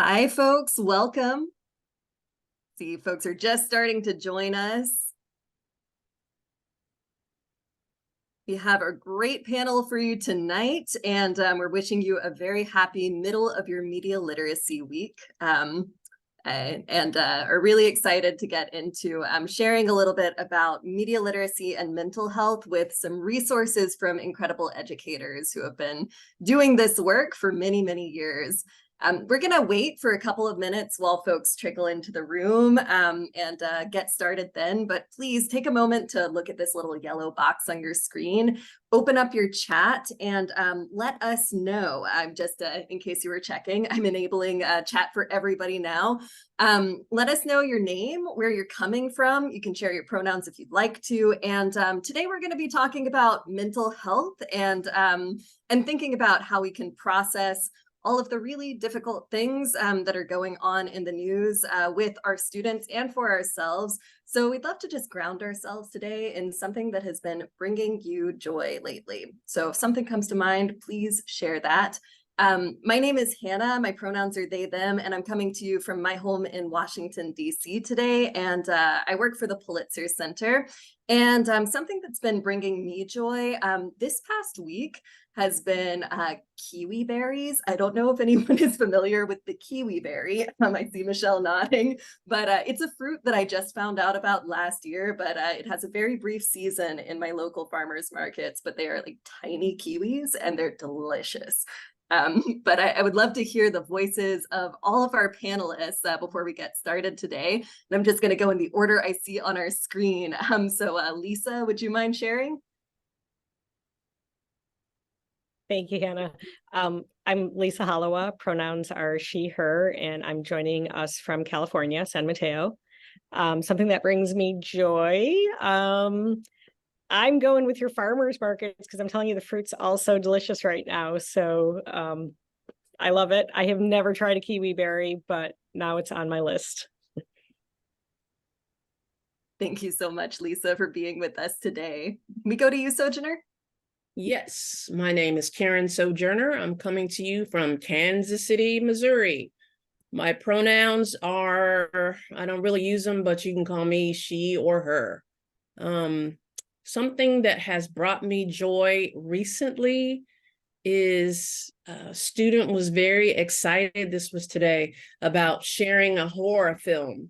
Hi, folks. Welcome. See, folks are just starting to join us. We have a great panel for you tonight, and we're wishing you a very happy middle of your media literacy week. And are really excited to get into sharing a little bit about media literacy and mental health with some resources from incredible educators who have been doing this work for many, many years. We're going to wait for a couple of minutes while folks trickle into the room and get started then. But please take a moment to look at this little yellow box on your screen, open up your chat, and let us know. Just in case you were checking, I'm enabling chat for everybody now. Let us know your name, where you're coming from. You can share your pronouns if you'd like to. And today we're going to be talking about mental health and thinking about how we can process all of the really difficult things that are going on in the news with our students and for ourselves. So we'd love to just ground ourselves today in something that has been bringing you joy lately. So if something comes to mind, please share that. My name is Hannah. My pronouns are they, them, and I'm coming to you from my home in Washington, D.C. today. And I work for the Pulitzer Center. And something that's been bringing me joy this past week has been kiwi berries. I don't know if anyone is familiar with the kiwi berry. I see Michelle nodding, but it's a fruit that I just found out about last year, but it has a very brief season in my local farmers markets, but they are like tiny kiwis and they're delicious. But I would love to hear the voices of all of our panelists before we get started today. And I'm just going to go in the order I see on our screen. So Lisa, would you mind sharing? Thank you, Hannah. I'm Lisa Holewa. Pronouns are she, her, and I'm joining us from California, San Mateo. Something that brings me joy. I'm going with your farmers markets because I'm telling you the fruit's all so delicious right now. So I love it. I have never tried a kiwi berry, but now it's on my list. Thank you so much, Lisa, for being with us today. Can we go to you, Sojourner? Yes, my name is Karen Sojourner. I'm coming to you from Kansas City, Missouri. My pronouns are, I don't really use them, but you can call me she or her. Something that has brought me joy recently is a student was very excited, this was today, about sharing a horror film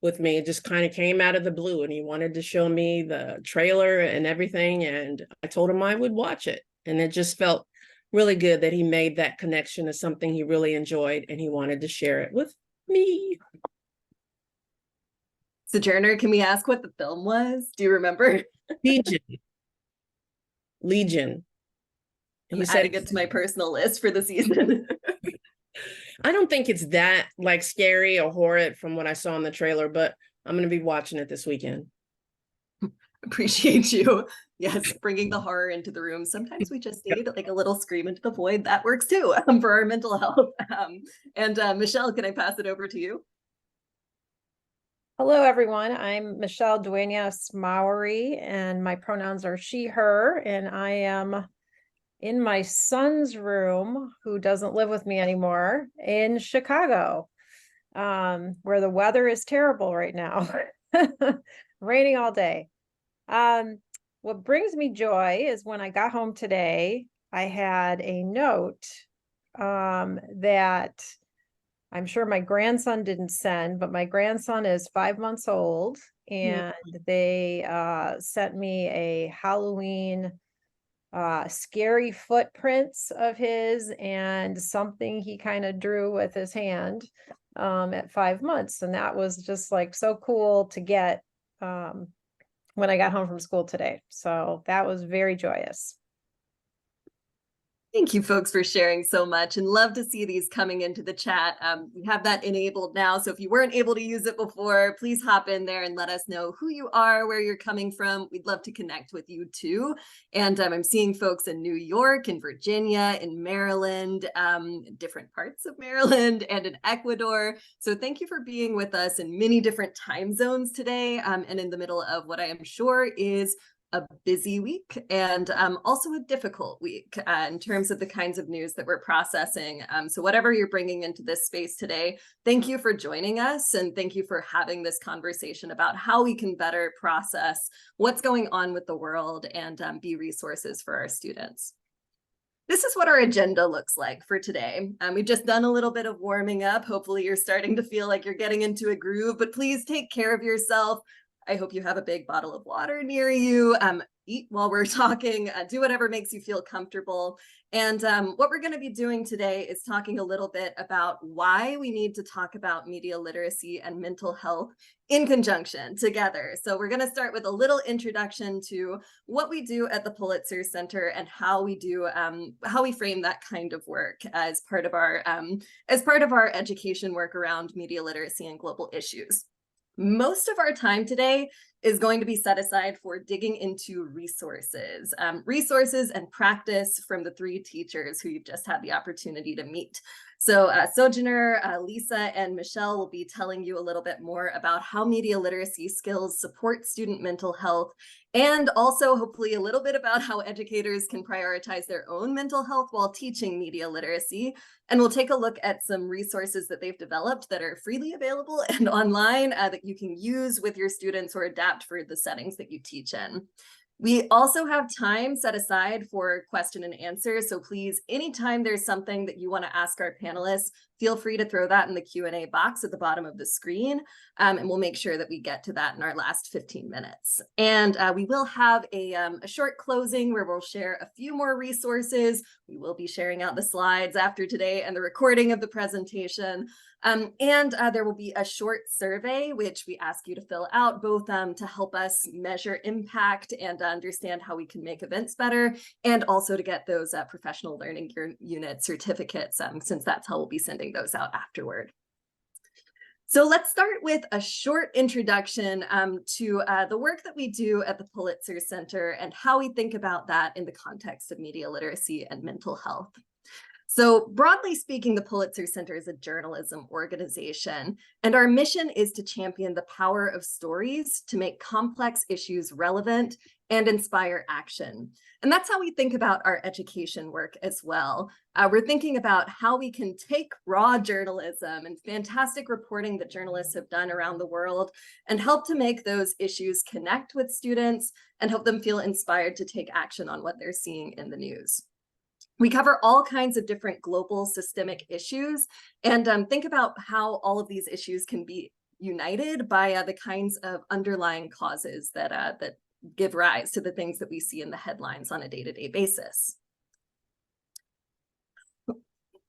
with me. It just kind of came out of the blue and he wanted to show me the trailer and everything. And I told him I would watch it. And it just felt really good that he made that connection to something he really enjoyed and he wanted to share it with me. Sojourner, can we ask what the film was? Do you remember? Legion. I'm adding it to my personal list for the season. I don't think it's that like scary or horrid from what I saw in the trailer, but I'm going to be watching it this weekend. Appreciate you. Yes, bringing the horror into the room. Sometimes we just need like a little scream into the void. That works too for our mental health. Michelle, can I pass it over to you? Hello, everyone. I'm Michelle Dueñas Mowery, and my pronouns are she, her, and I am in my son's room, who doesn't live with me anymore, in Chicago, where the weather is terrible right now, raining all day. What brings me joy is when I got home today, I had a note that I'm sure my grandson didn't send, but my grandson is 5 months old, and they sent me a Halloween scary footprints of his and something he kind of drew with his hand at 5 months. And that was just like so cool to get when I got home from school today. So that was very joyous. Thank you, folks, for sharing so much, and love to see these coming into the chat. We have that enabled now, so if you weren't able to use it before, please hop in there and let us know who you are, where you're coming from. We'd love to connect with you too. And I'm seeing folks in New York, in Virginia, in Maryland, different parts of Maryland, and in Ecuador. So thank you for being with us in many different time zones today, and in the middle of what I am sure is a busy week and also a difficult week in terms of the kinds of news that we're processing. So whatever you're bringing into this space today, thank you for joining us, and thank you for having this conversation about how we can better process what's going on with the world and be resources for our students. This is what our agenda looks like for today. We've just done a little bit of warming up. Hopefully you're starting to feel like you're getting into a groove, but please take care of yourself. I hope you have a big bottle of water near you. Eat while we're talking, do whatever makes you feel comfortable. And what we're going to be doing today is talking a little bit about why we need to talk about media literacy and mental health in conjunction together. So we're going to start with a little introduction to what we do at the Pulitzer Center and how we do how we frame that kind of work as part of our education work around media literacy and global issues. Most of our time today is going to be set aside for digging into resources and practice from the three teachers who you've just had the opportunity to meet. So Sojourner, Lisa, and Michelle will be telling you a little bit more about how media literacy skills support student mental health, and also hopefully a little bit about how educators can prioritize their own mental health while teaching media literacy. And we'll take a look at some resources that they've developed that are freely available and online that you can use with your students or adapt for the settings that you teach in. We also have time set aside for question and answer. So please, anytime there's something that you want to ask our panelists, feel free to throw that in the Q&A box at the bottom of the screen, and we'll make sure that we get to that in our last 15 minutes. And we will have a short closing where we'll share a few more resources. We will be sharing out the slides after today and the recording of the presentation. And there will be a short survey, which we ask you to fill out, both to help us measure impact and understand how we can make events better, and also to get those professional learning unit certificates, since that's how we'll be sending those out afterward. So let's start with a short introduction to the work that we do at the Pulitzer Center and how we think about that in the context of media literacy and mental health. So broadly speaking, the Pulitzer Center is a journalism organization, and our mission is to champion the power of stories to make complex issues relevant and inspire action. And that's how we think about our education work as well. We're thinking about how we can take raw journalism and fantastic reporting that journalists have done around the world and help to make those issues connect with students and help them feel inspired to take action on what they're seeing in the news. We cover all kinds of different global systemic issues and think about how all of these issues can be united by the kinds of underlying causes that give rise to the things that we see in the headlines on a day-to-day basis.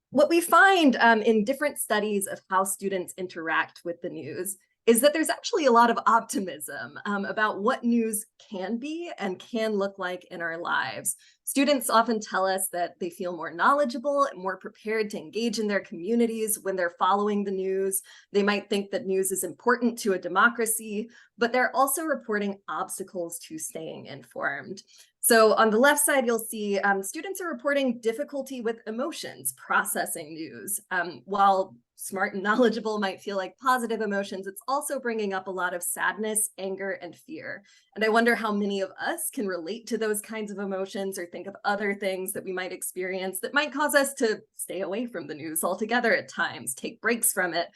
What we find in different studies of how students interact with the news is that there's actually a lot of optimism about what news can be and can look like in our lives. Students often tell us that they feel more knowledgeable and more prepared to engage in their communities when they're following the news. They might think that news is important to a democracy, but they're also reporting obstacles to staying informed. So on the left side, you'll see students are reporting difficulty with emotions, processing news. While smart and knowledgeable might feel like positive emotions, it's also bringing up a lot of sadness, anger, and fear. And I wonder how many of us can relate to those kinds of emotions or think of other things that we might experience that might cause us to stay away from the news altogether at times, take breaks from it,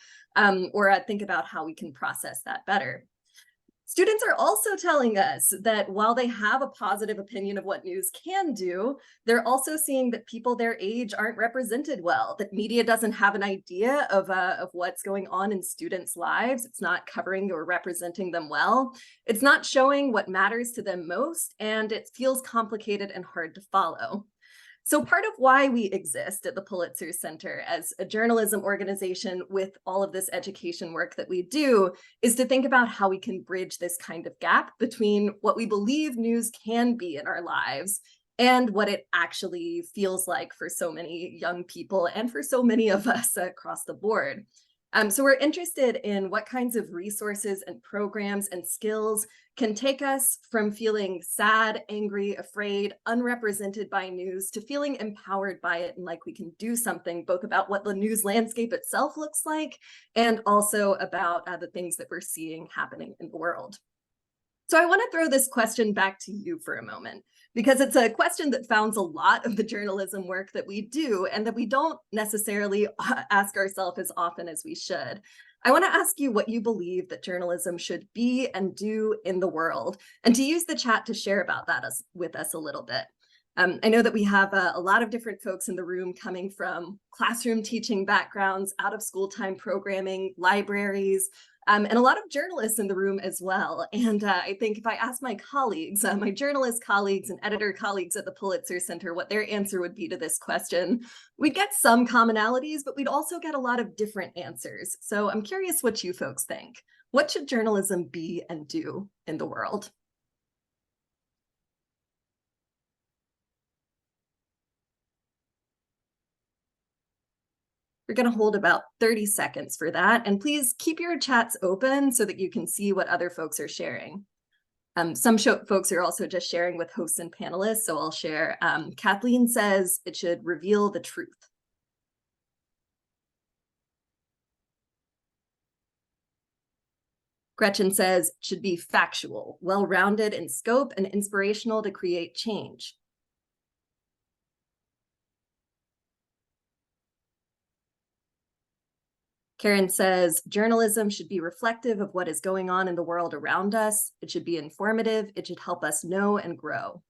or think about how we can process that better. Students are also telling us that while they have a positive opinion of what news can do, they're also seeing that people their age aren't represented well, that media doesn't have an idea of what's going on in students' lives. It's not covering or representing them well. It's not showing what matters to them most, and it feels complicated and hard to follow. So part of why we exist at the Pulitzer Center as a journalism organization with all of this education work that we do is to think about how we can bridge this kind of gap between what we believe news can be in our lives and what it actually feels like for so many young people and for so many of us across the board. So we're interested in what kinds of resources and programs and skills can take us from feeling sad, angry, afraid, unrepresented by news to feeling empowered by it and like we can do something both about what the news landscape itself looks like and also about the things that we're seeing happening in the world. So I want to throw this question back to you for a moment, because it's a question that founds a lot of the journalism work that we do and that we don't necessarily ask ourselves as often as we should. I want to ask you what you believe that journalism should be and do in the world, and to use the chat to share about that with us a little bit. I know that we have a lot of different folks in the room coming from classroom teaching backgrounds, out of school time programming, libraries, and a lot of journalists in the room as well. And I think if I ask my colleagues, my journalist colleagues and editor colleagues at the Pulitzer Center, what their answer would be to this question, we'd get some commonalities, but we'd also get a lot of different answers. So I'm curious what you folks think. What should journalism be and do in the world? We're going to hold about 30 seconds for that. And please keep your chats open so that you can see what other folks are sharing. Some folks are also just sharing with hosts and panelists, so I'll share. Kathleen says it should reveal the truth. Gretchen says it should be factual, well-rounded in scope, and inspirational to create change. Karen says, journalism should be reflective of what is going on in the world around us. It should be informative. It should help us know and grow.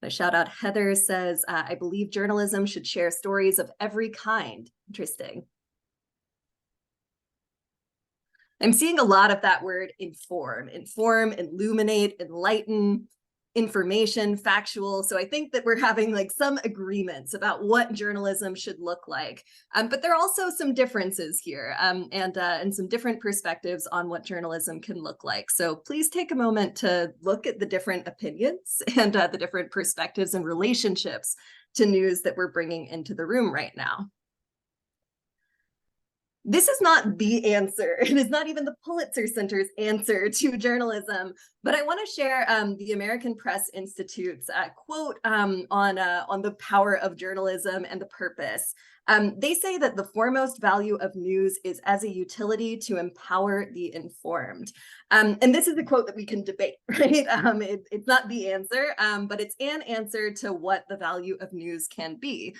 A shout out, Heather says, I believe journalism should share stories of every kind. Interesting. I'm seeing a lot of that word inform, illuminate, enlighten, information, factual. So I think that we're having like some agreements about what journalism should look like. But there are also some differences here and some different perspectives on what journalism can look like. So please take a moment to look at the different opinions and the different perspectives and relationships to news that we're bringing into the room right now. This is not the answer. It is not even the Pulitzer Center's answer to journalism, but I want to share the American Press Institute's quote on the power of journalism and the purpose. They say that the foremost value of news is as a utility to empower the informed. And this is a quote that we can debate, right? It's not the answer, but it's an answer to what the value of news can be.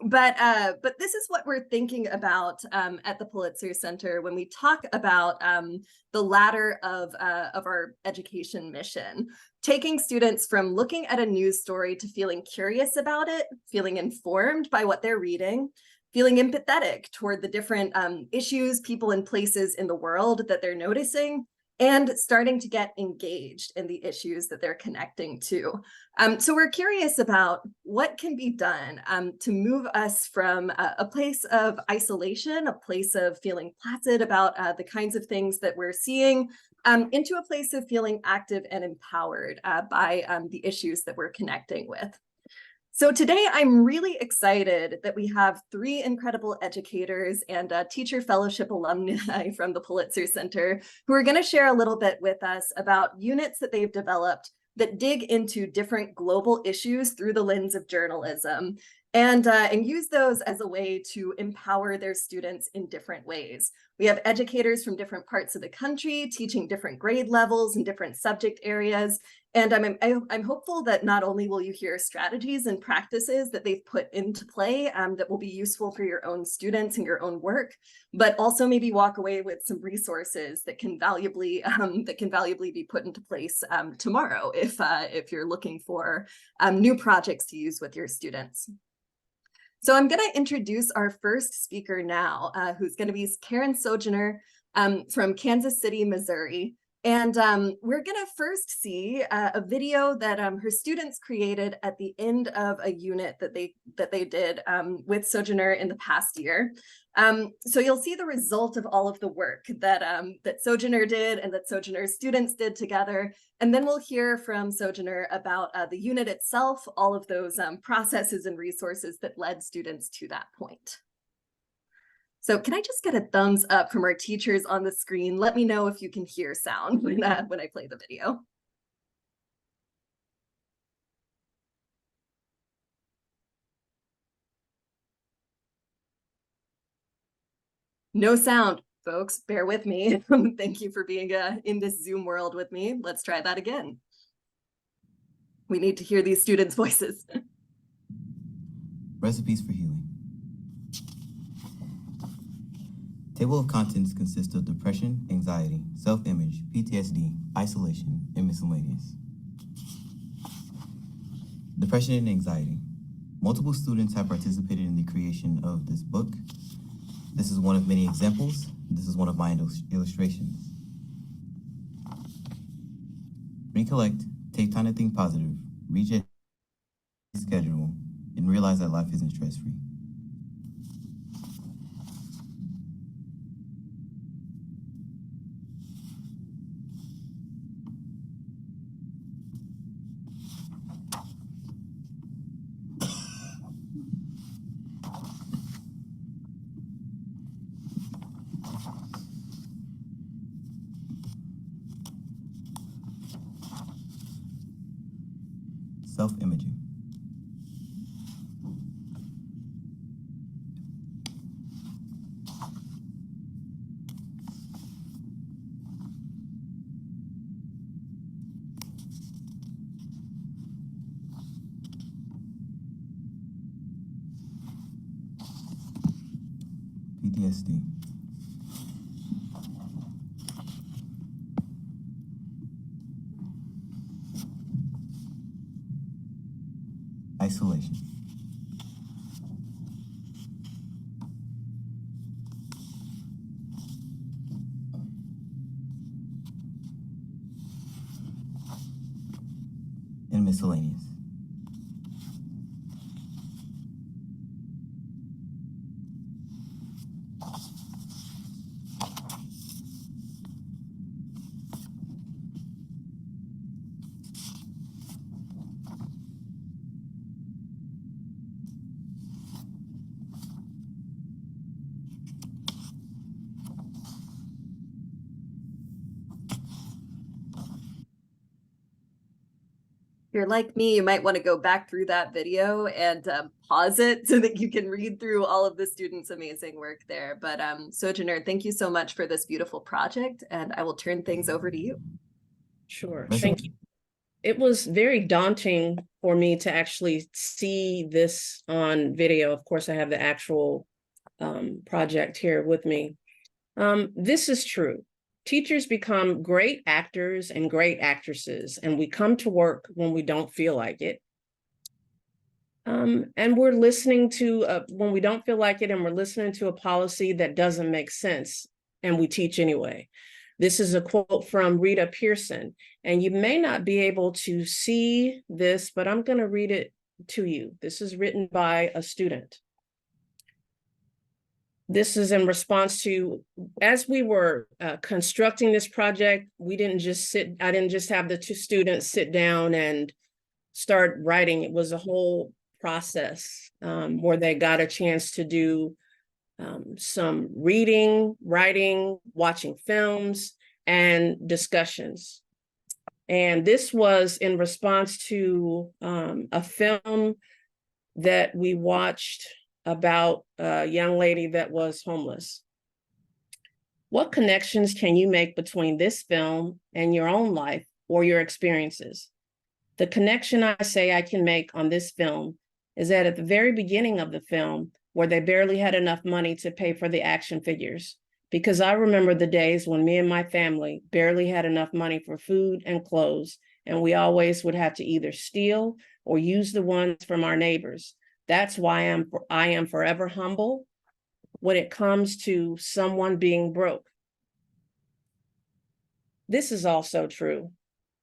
But this is what we're thinking about at the Pulitzer Center when we talk about the ladder of our education mission, taking students from looking at a news story to feeling curious about it, feeling informed by what they're reading, feeling empathetic toward the different issues, people, and places in the world that they're noticing, and starting to get engaged in the issues that they're connecting to. So we're curious about what can be done to move us from a place of isolation, a place of feeling placid about the kinds of things that we're seeing, into a place of feeling active and empowered by the issues that we're connecting with. So today, I'm really excited that we have three incredible educators and teacher fellowship alumni from the Pulitzer Center who are going to share a little bit with us about units that they've developed that dig into different global issues through the lens of journalism and use those as a way to empower their students in different ways. We have educators from different parts of the country teaching different grade levels and different subject areas. And I'm hopeful that not only will you hear strategies and practices that they've put into play that will be useful for your own students and your own work, but also maybe walk away with some resources that can valuably be put into place tomorrow if you're looking for new projects to use with your students. So I'm going to introduce our first speaker now, who's going to be Karen Sojourner from Kansas City, Missouri. And we're going to first see a video that her students created at the end of a unit that they did with Sojourner in the past year. So you'll see the result of all of the work that Sojourner did and that Sojourner's students did together. And then we'll hear from Sojourner about the unit itself, all of those processes and resources that led students to that point. So can I just get a thumbs up from our teachers on the screen? Let me know if you can hear sound when I play the video. No sound, folks, bear with me. Thank you for being in this Zoom world with me. Let's try that again. We need to hear these students' voices. Recipes for healing. Table of contents consists of depression, anxiety, self-image, PTSD, isolation, and miscellaneous. Depression and anxiety. Multiple students have participated in the creation of this book. This is one of many examples. This is one of my illustrations. Recollect, take time to think positive, reach a schedule, and realize that life isn't stress-free. Self-imaging. PTSD. Isolation. And miscellaneous. If you're like me, you might want to go back through that video and pause it so that you can read through all of the students' amazing work there. But Sojourner, thank you so much for this beautiful project, and I will turn things over to you. Sure, thank you. It was very daunting for me to actually see this on video. Of course, I have the actual project here with me. This is true. Teachers become great actors and great actresses, and we come to work when we don't feel like it. And we're listening to, when we don't feel like it, and we're listening to a policy that doesn't make sense, and we teach anyway. This is a quote from Rita Pearson, and you may not be able to see this, but I'm going to read it to you. This is written by a student. This is in response to, as we were constructing this project, I didn't just have the two students sit down and start writing. It was a whole process where they got a chance to do some reading, writing, watching films, and discussions. And this was in response to a film that we watched about a young lady that was homeless. What connections can you make between this film and your own life or your experiences? The connection I say I can make on this film is that at the very beginning of the film, where they barely had enough money to pay for the action figures, because I remember the days when me and my family barely had enough money for food and clothes, and we always would have to either steal or use the ones from our neighbors. That's why I am forever humble when it comes to someone being broke. This is also true.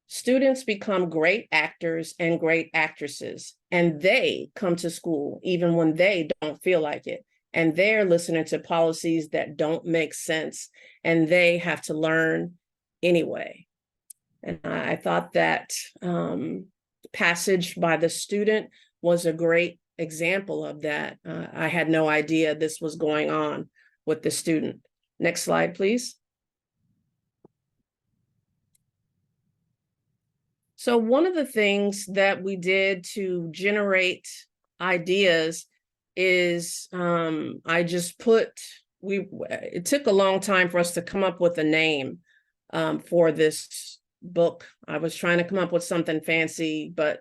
Students become great actors and great actresses, and they come to school even when they don't feel like it. And they're listening to policies that don't make sense, and they have to learn anyway. And I thought that passage by the student was a great example of that. I had no idea this was going on with the student. Next slide, please. So one of the things that we did to generate ideas is I just put it took a long time for us to come up with a name for this book. I was trying to come up with something fancy, but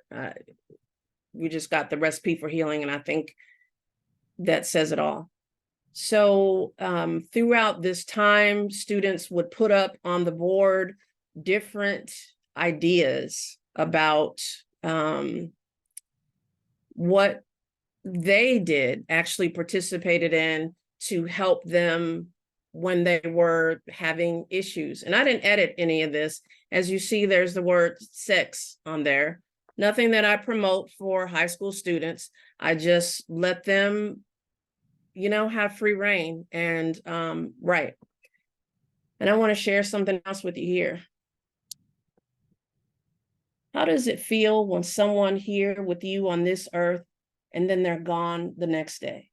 we just got the recipe for healing, and I think that says it all. So throughout this time, students would put up on the board different ideas about what they did, actually participated in to help them when they were having issues. And I didn't edit any of this. As you see, there's the word sex on there. Nothing that I promote for high school students. I just let them, you know, have free reign and write. And I want to share something else with you here. How does it feel when someone here with you on this earth and then they're gone the next day?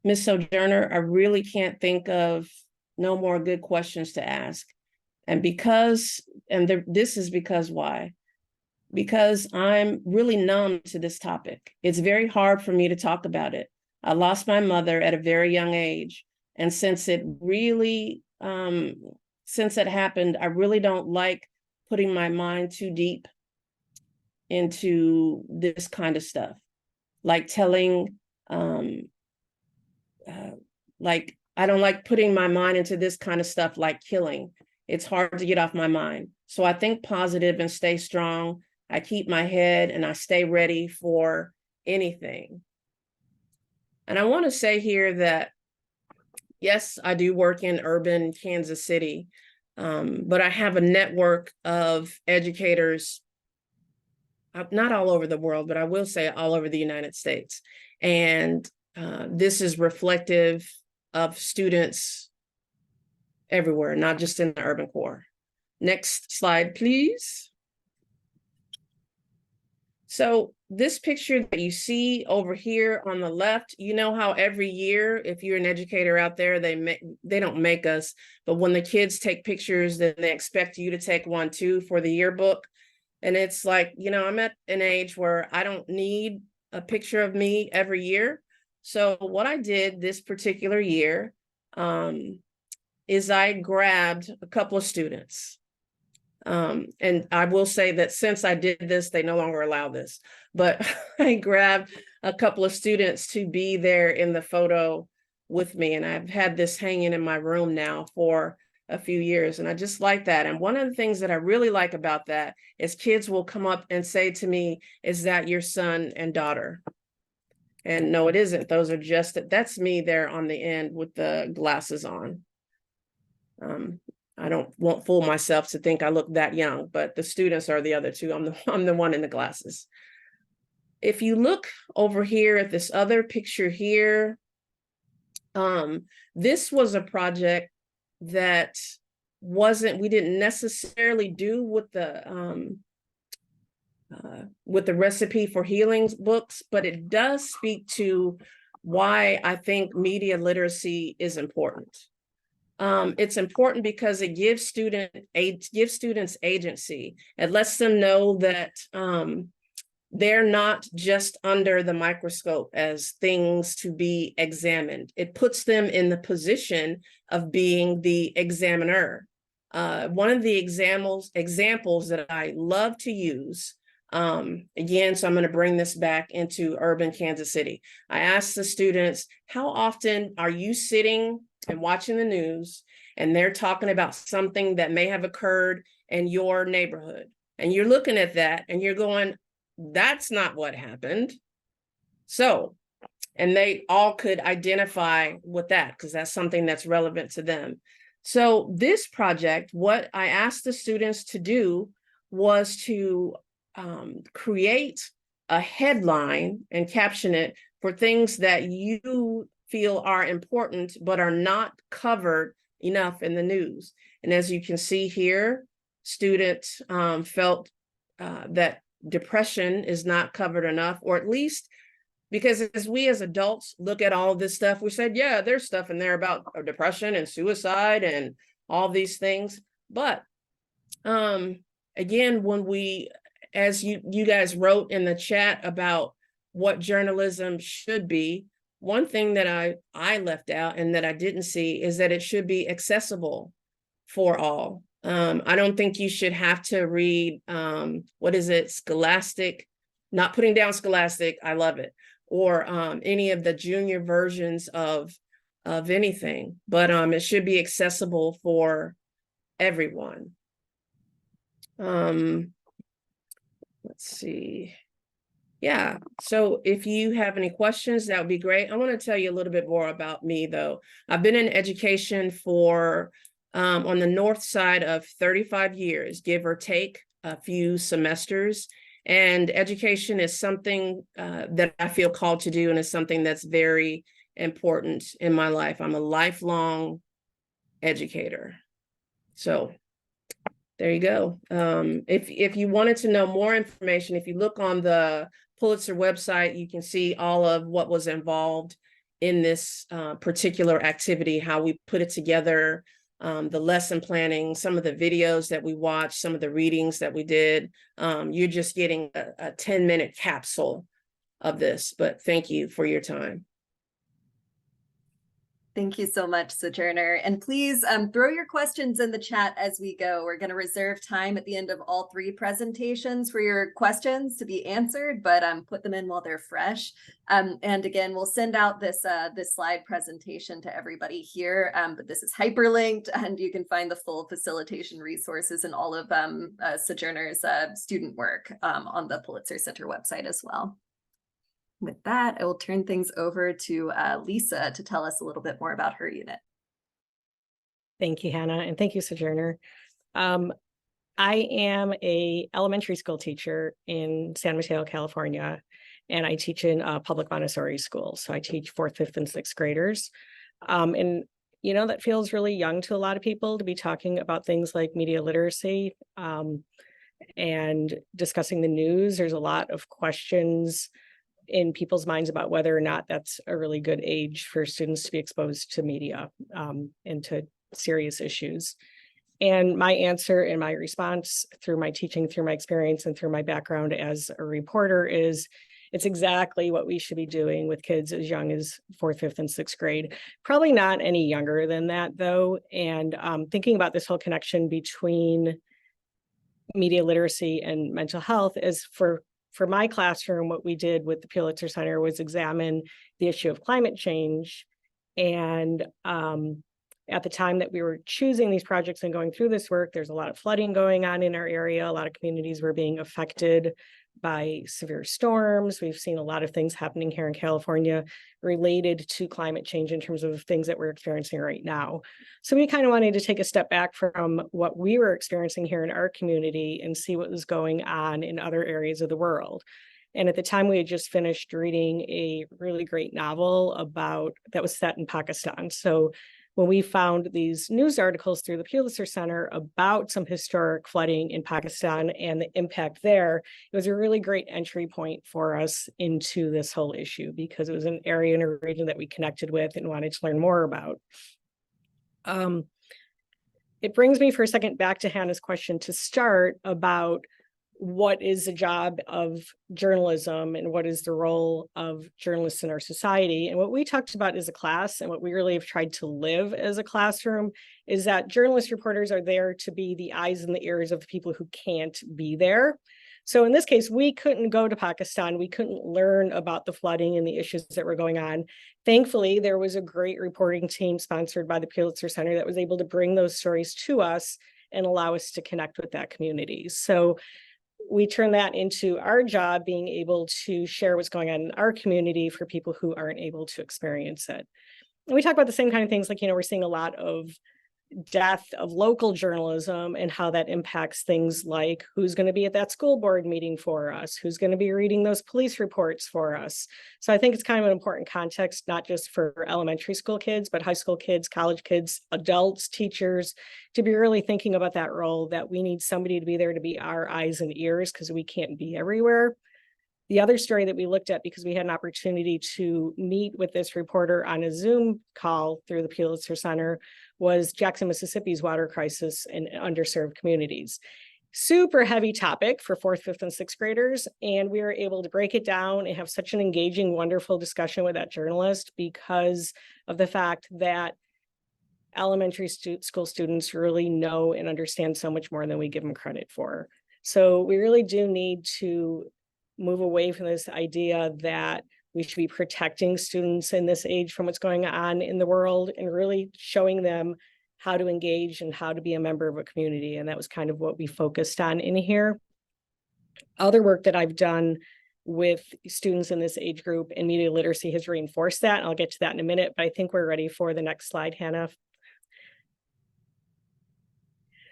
Miss Sojourner, I really can't think of no more good questions to ask. And this is because why? Because I'm really numb to this topic. It's very hard for me to talk about it. I lost my mother at a very young age. And since it happened, I really don't like putting my mind too deep into this kind of stuff. Like telling, like, I don't like putting my mind into this kind of stuff like killing. It's hard to get off my mind. So I think positive and stay strong. I keep my head and I stay ready for anything. And I want to say here that, yes, I do work in urban Kansas City, but I have a network of educators, not all over the world, but I will say all over the United States. And this is reflective of students everywhere, not just in the urban core. Next slide, please. So this picture that you see over here on the left, you know how every year, if you're an educator out there, they don't make us, but when the kids take pictures, then they expect you to take one too for the yearbook. And it's like, you know, I'm at an age where I don't need a picture of me every year. So what I did this particular year is I grabbed a couple of students. And I will say that since I did this, they no longer allow this, but I grabbed a couple of students to be there in the photo with me. And I've had this hanging in my room now for a few years. And I just like that. And one of the things that I really like about that is kids will come up and say to me, "Is that your son and daughter?" And no, it isn't. Those are that's me there on the end with the glasses on. I won't fool myself to think I look that young, but the students are the other two. I'm the one in the glasses. If you look over here at this other picture here, this was a project that we didn't necessarily do with the recipe for healing books, but it does speak to why I think media literacy is important. It's important because it gives students agency. It lets them know that they're not just under the microscope as things to be examined. It puts them in the position of being the examiner. One of the examples that I love to use, again, so I'm going to bring this back into urban Kansas City. I asked the students, how often are you sitting and watching the news and they're talking about something that may have occurred in your neighborhood? And you're looking at that and you're going, that's not what happened. So, and they all could identify with that because that's something that's relevant to them. So this project, what I asked the students to do was to create a headline and caption it for things that you feel are important, but are not covered enough in the news. And as you can see here, students felt that depression is not covered enough, or at least because as we as adults look at all this stuff, we said, yeah, there's stuff in there about depression and suicide and all these things. But again, when as you guys wrote in the chat about what journalism should be, one thing that I left out and that I didn't see is that it should be accessible for all. I don't think you should have to read, what is it, Scholastic, not putting down Scholastic, I love it, or any of the junior versions of anything, but it should be accessible for everyone. Let's see. Yeah, so if you have any questions, that would be great. I want to tell you a little bit more about me, though. I've been in education for on the north side of 35 years, give or take a few semesters. And education is something that I feel called to do, and is something that's very important in my life. I'm a lifelong educator. So there you go. If you wanted to know more information, if you look on the Pulitzer website, you can see all of what was involved in this particular activity, how we put it together, the lesson planning, some of the videos that we watched, some of the readings that we did. You're just getting a 10-minute capsule of this, but thank you for your time. Thank you so much, Sojourner. And please throw your questions in the chat as we go. We're going to reserve time at the end of all 3 presentations for your questions to be answered, but put them in while they're fresh. And again, we'll send out this slide presentation to everybody here, but this is hyperlinked, and you can find the full facilitation resources and all of Sojourner's student work on the Pulitzer Center website as well. With that, I will turn things over to Lisa to tell us a little bit more about her unit. Thank you, Hannah, and thank you, Sojourner. I am an elementary school teacher in San Mateo, California, and I teach in a public Montessori school. So I teach 4th, 5th, and 6th graders. And you know, that feels really young to a lot of people to be talking about things like media literacy and discussing the news. There's a lot of questions in people's minds about whether or not that's a really good age for students to be exposed to media and to serious issues. And my answer and my response through my teaching, through my experience, and through my background as a reporter is it's exactly what we should be doing with kids as young as 4th, 5th, and 6th grade. Probably not any younger than that, though. And thinking about this whole connection between media literacy and mental health is for my classroom, what we did with the Pulitzer Center was examine the issue of climate change. And at the time that we were choosing these projects and going through this work, there's a lot of flooding going on in our area. A lot of communities were being affected by severe storms. We've seen a lot of things happening here in California related to climate change in terms of things that we're experiencing right now. So we kind of wanted to take a step back from what we were experiencing here in our community and see what was going on in other areas of the world. And at the time, we had just finished reading a really great novel that was set in Pakistan. So when we found these news articles through the Pulitzer Center about some historic flooding in Pakistan and the impact there, it was a really great entry point for us into this whole issue because it was an area and a region that we connected with and wanted to learn more about. It brings me for a second back to Hannah's question to start about what is the job of journalism and what is the role of journalists in our society. And what we talked about as a class and what we really have tried to live as a classroom is that journalist reporters are there to be the eyes and the ears of the people who can't be there. So in this case, we couldn't go to Pakistan. We couldn't learn about the flooding and the issues that were going on. Thankfully, there was a great reporting team sponsored by the Pulitzer Center that was able to bring those stories to us and allow us to connect with that community. So we turn that into our job, being able to share what's going on in our community for people who aren't able to experience it. And we talk about the same kind of things, like, we're seeing a lot of death of local journalism and how that impacts things like who's going to be at that school board meeting for us, who's going to be reading those police reports for us. So I think it's kind of an important context, not just for elementary school kids, but high school kids, college kids, adults, teachers, to be really thinking about that role, that we need somebody to be there to be our eyes and ears because we can't be everywhere. The other story that we looked at, because we had an opportunity to meet with this reporter on a Zoom call through the Pulitzer Center, was Jackson, Mississippi's water crisis in underserved communities. super heavy topic for 4th, 5th, and 6th graders. And we were able to break it down and have such an engaging, wonderful discussion with that journalist because of the fact that elementary school students really know and understand so much more than we give them credit for. So we really do need to move away from this idea that we should be protecting students in this age from what's going on in the world and really showing them how to engage and how to be a member of a community. And that was kind of what we focused on in here. Other work that I've done with students in this age group and media literacy has reinforced that. I'll get to that in a minute, but I think we're ready for the next slide, Hannah.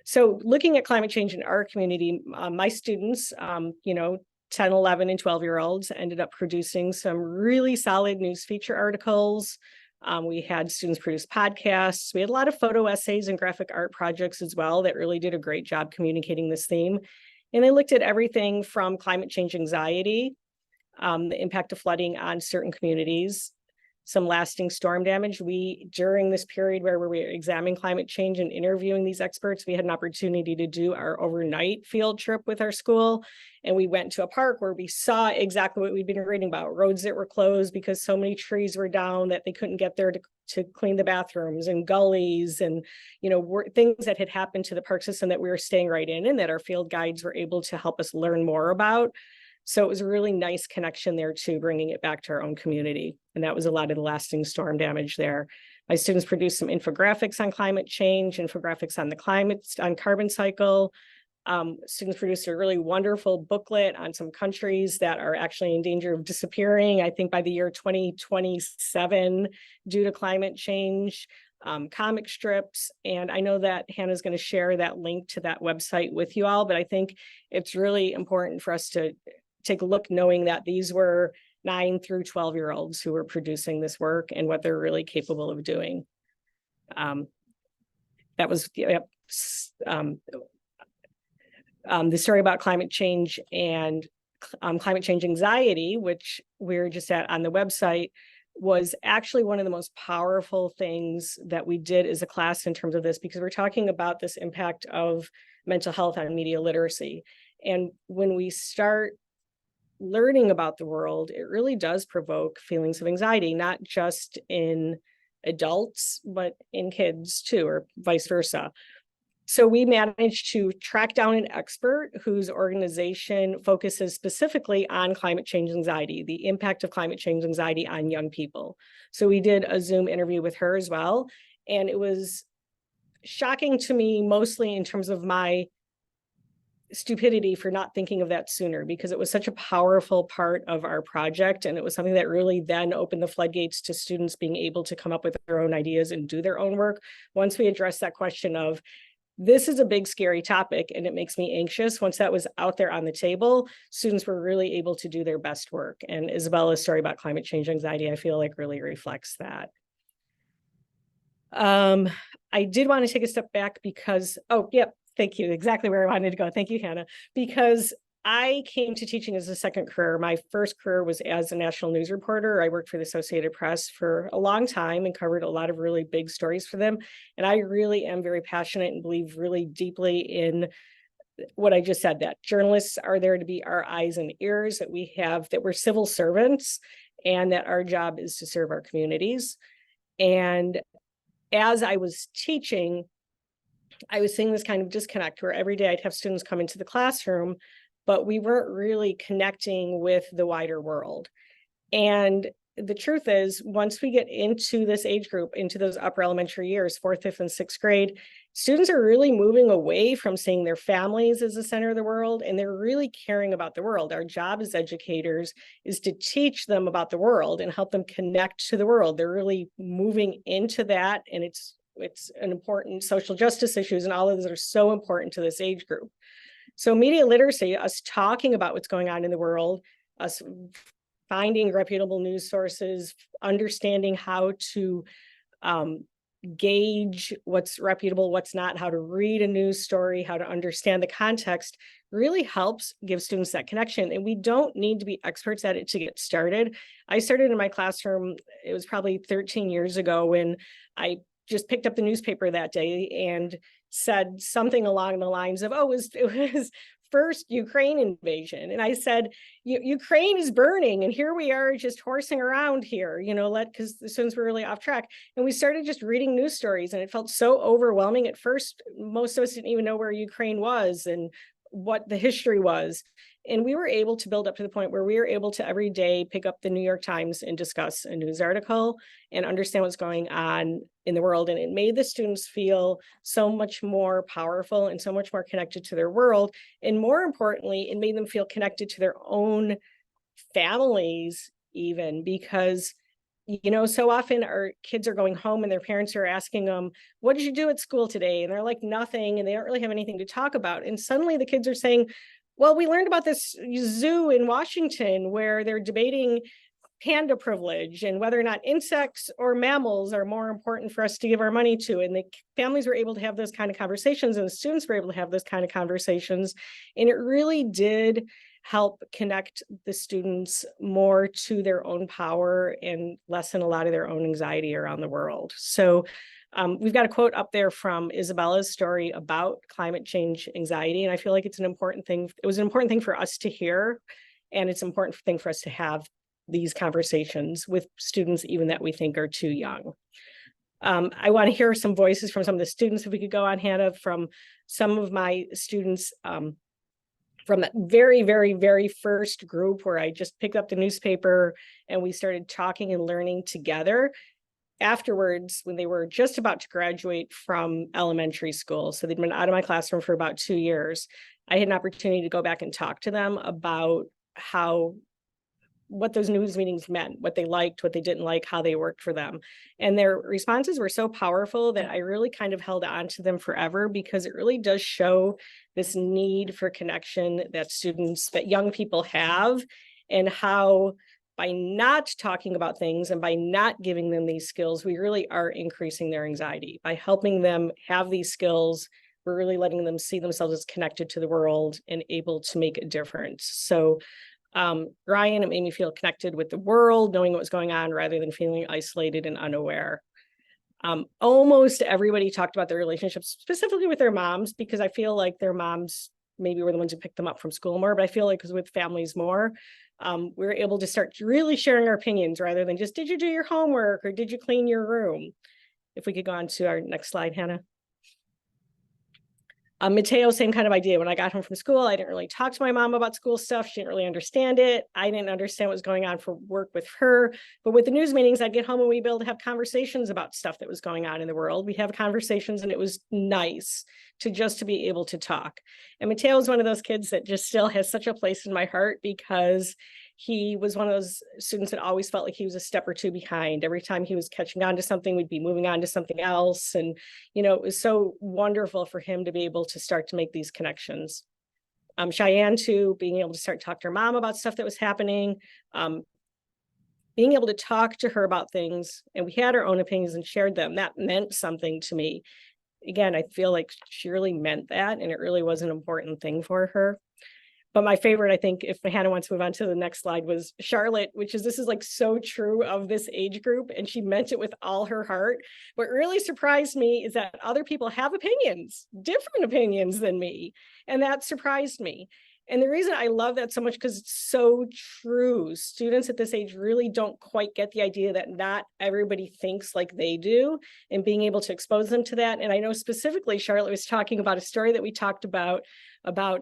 So looking at climate change in our community, my students, 10, 11, and 12-year-olds ended up producing some really solid news feature articles. We had students produce podcasts. We had a lot of photo essays and graphic art projects as well that really did a great job communicating this theme. And they looked at everything from climate change anxiety, the impact of flooding on certain communities, some lasting storm damage. During this period where we were examining climate change and interviewing these experts, we had an opportunity to do our overnight field trip with our school. And we went to a park where we saw exactly what we'd been reading about, roads that were closed because so many trees were down that they couldn't get there to clean the bathrooms, and gullies and, things that had happened to the park system that we were staying right in and that our field guides were able to help us learn more about. So it was a really nice connection there too, bringing it back to our own community. And that was a lot of the lasting storm damage there. My students produced some infographics on climate change, infographics on carbon cycle. Students produced a really wonderful booklet on some countries that are actually in danger of disappearing, I think by the year 2027 due to climate change, comic strips. And I know that Hannah's going to share that link to that website with you all, but I think it's really important for us to take a look knowing that these were 9 through 12-year-olds who were producing this work and what they're really capable of doing. That was the story about climate change and climate change anxiety, which we're just at on the website, was actually one of the most powerful things that we did as a class in terms of this, because we're talking about this impact of mental health on media literacy. And when we start learning about the world, it really does provoke feelings of anxiety, not just in adults, but in kids too, or vice versa. So we managed to track down an expert whose organization focuses specifically on climate change anxiety, the impact of climate change anxiety on young people. So we did a Zoom interview with her as well. And it was shocking to me, mostly in terms of my stupidity for not thinking of that sooner, because it was such a powerful part of our project. And it was something that really then opened the floodgates to students being able to come up with their own ideas and do their own work. Once we addressed that question of, this is a big, scary topic, and it makes me anxious. Once that was out there on the table, students were really able to do their best work. And Isabella's story about climate change anxiety, I feel like really reflects that. I did want to take a step back because, thank you. Exactly where I wanted to go. Thank you, Hannah. Because I came to teaching as a second career. My first career was as a national news reporter. I worked for the Associated Press for a long time and covered a lot of really big stories for them. And I really am very passionate and believe really deeply in what I just said, that journalists are there to be our eyes and ears, that we're civil servants, and that our job is to serve our communities. And as I was teaching, I was seeing this kind of disconnect where every day I'd have students come into the classroom, but we weren't really connecting with the wider world. And the truth is, once we get into this age group, into those upper elementary years, 4th, 5th, and 6th grade, students are really moving away from seeing their families as the center of the world, and they're really caring about the world. Our job as educators is to teach them about the world and help them connect to the world. They're really moving into that, and it's an important social justice issues, and all of those are so important to this age group. So media literacy, us talking about what's going on in the world, us finding reputable news sources, understanding how to gauge what's reputable, what's not, how to read a news story, how to understand the context, really helps give students that connection. And we don't need to be experts at it to get started. I started in my classroom, it was probably 13 years ago, when I just picked up the newspaper that day and said something along the lines of, oh, it was first Ukraine invasion. And I said, Ukraine is burning, and here we are just horsing around here, because the students were really off track. And we started just reading news stories, and it felt so overwhelming. At first, most of us didn't even know where Ukraine was and what the history was. And we were able to build up to the point where we were able to every day pick up the New York Times and discuss a news article and understand what's going on in the world. And it made the students feel so much more powerful and so much more connected to their world. And more importantly, it made them feel connected to their own families, even, because so often our kids are going home and their parents are asking them, what did you do at school today? And they're like, nothing. And they don't really have anything to talk about. And suddenly the kids are saying, well, we learned about this zoo in Washington where they're debating panda privilege and whether or not insects or mammals are more important for us to give our money to. And the families were able to have those kind of conversations, and the students were able to have those kind of conversations. And it really did help connect the students more to their own power and lessen a lot of their own anxiety around the world. So we've got a quote up there from Isabella's story about climate change anxiety. And I feel like it's an important thing. It was an important thing for us to hear. And it's an important thing for us to have these conversations with students, even that we think are too young. I want to hear some voices from some of the students, if we could go on, Hannah, from some of my students from that very, very, very first group where I just picked up the newspaper and we started talking and learning together. Afterwards, when they were just about to graduate from elementary school, so they'd been out of my classroom for about 2 years, I had an opportunity to go back and talk to them about what those news meetings meant, what they liked, what they didn't like, how they worked for them. And their responses were so powerful that I really kind of held on to them forever, because it really does show this need for connection that young people have, and how by not talking about things and by not giving them these skills, we really are increasing their anxiety. By helping them have these skills, we're really letting them see themselves as connected to the world and able to make a difference. So Ryan, it made me feel connected with the world, knowing what was going on rather than feeling isolated and unaware. Almost everybody talked about their relationships, specifically with their moms, because I feel like their moms maybe were the ones who picked them up from school more, but I feel like it was with families more. We were able to start really sharing our opinions rather than just, did you do your homework or did you clean your room? If we could go on to our next slide, Hannah. Mateo, same kind of idea. When I got home from school, I didn't really talk to my mom about school stuff. She didn't really understand it. I didn't understand what was going on for work with her. But with the news meetings, I'd get home and we'd be able to have conversations about stuff that was going on in the world. We'd have conversations, and it was nice to be able to talk. And Mateo is one of those kids that just still has such a place in my heart, because he was one of those students that always felt like he was a step or two behind. Every time he was catching on to something, we'd be moving on to something else. And, it was so wonderful for him to be able to start to make these connections. Cheyenne, too, being able to start to talk to her mom about stuff that was happening, being able to talk to her about things, and we had our own opinions and shared them. That meant something to me. Again, I feel like she really meant that, and it really was an important thing for her. But my favorite, I think, if Hannah wants to move on to the next slide, was Charlotte, this is like so true of this age group, and she meant it with all her heart. What really surprised me is that other people have opinions, different opinions than me, and that surprised me. And the reason I love that so much, because it's so true. Students at this age really don't quite get the idea that not everybody thinks like they do, and being able to expose them to that. And I know specifically Charlotte was talking about a story that we talked about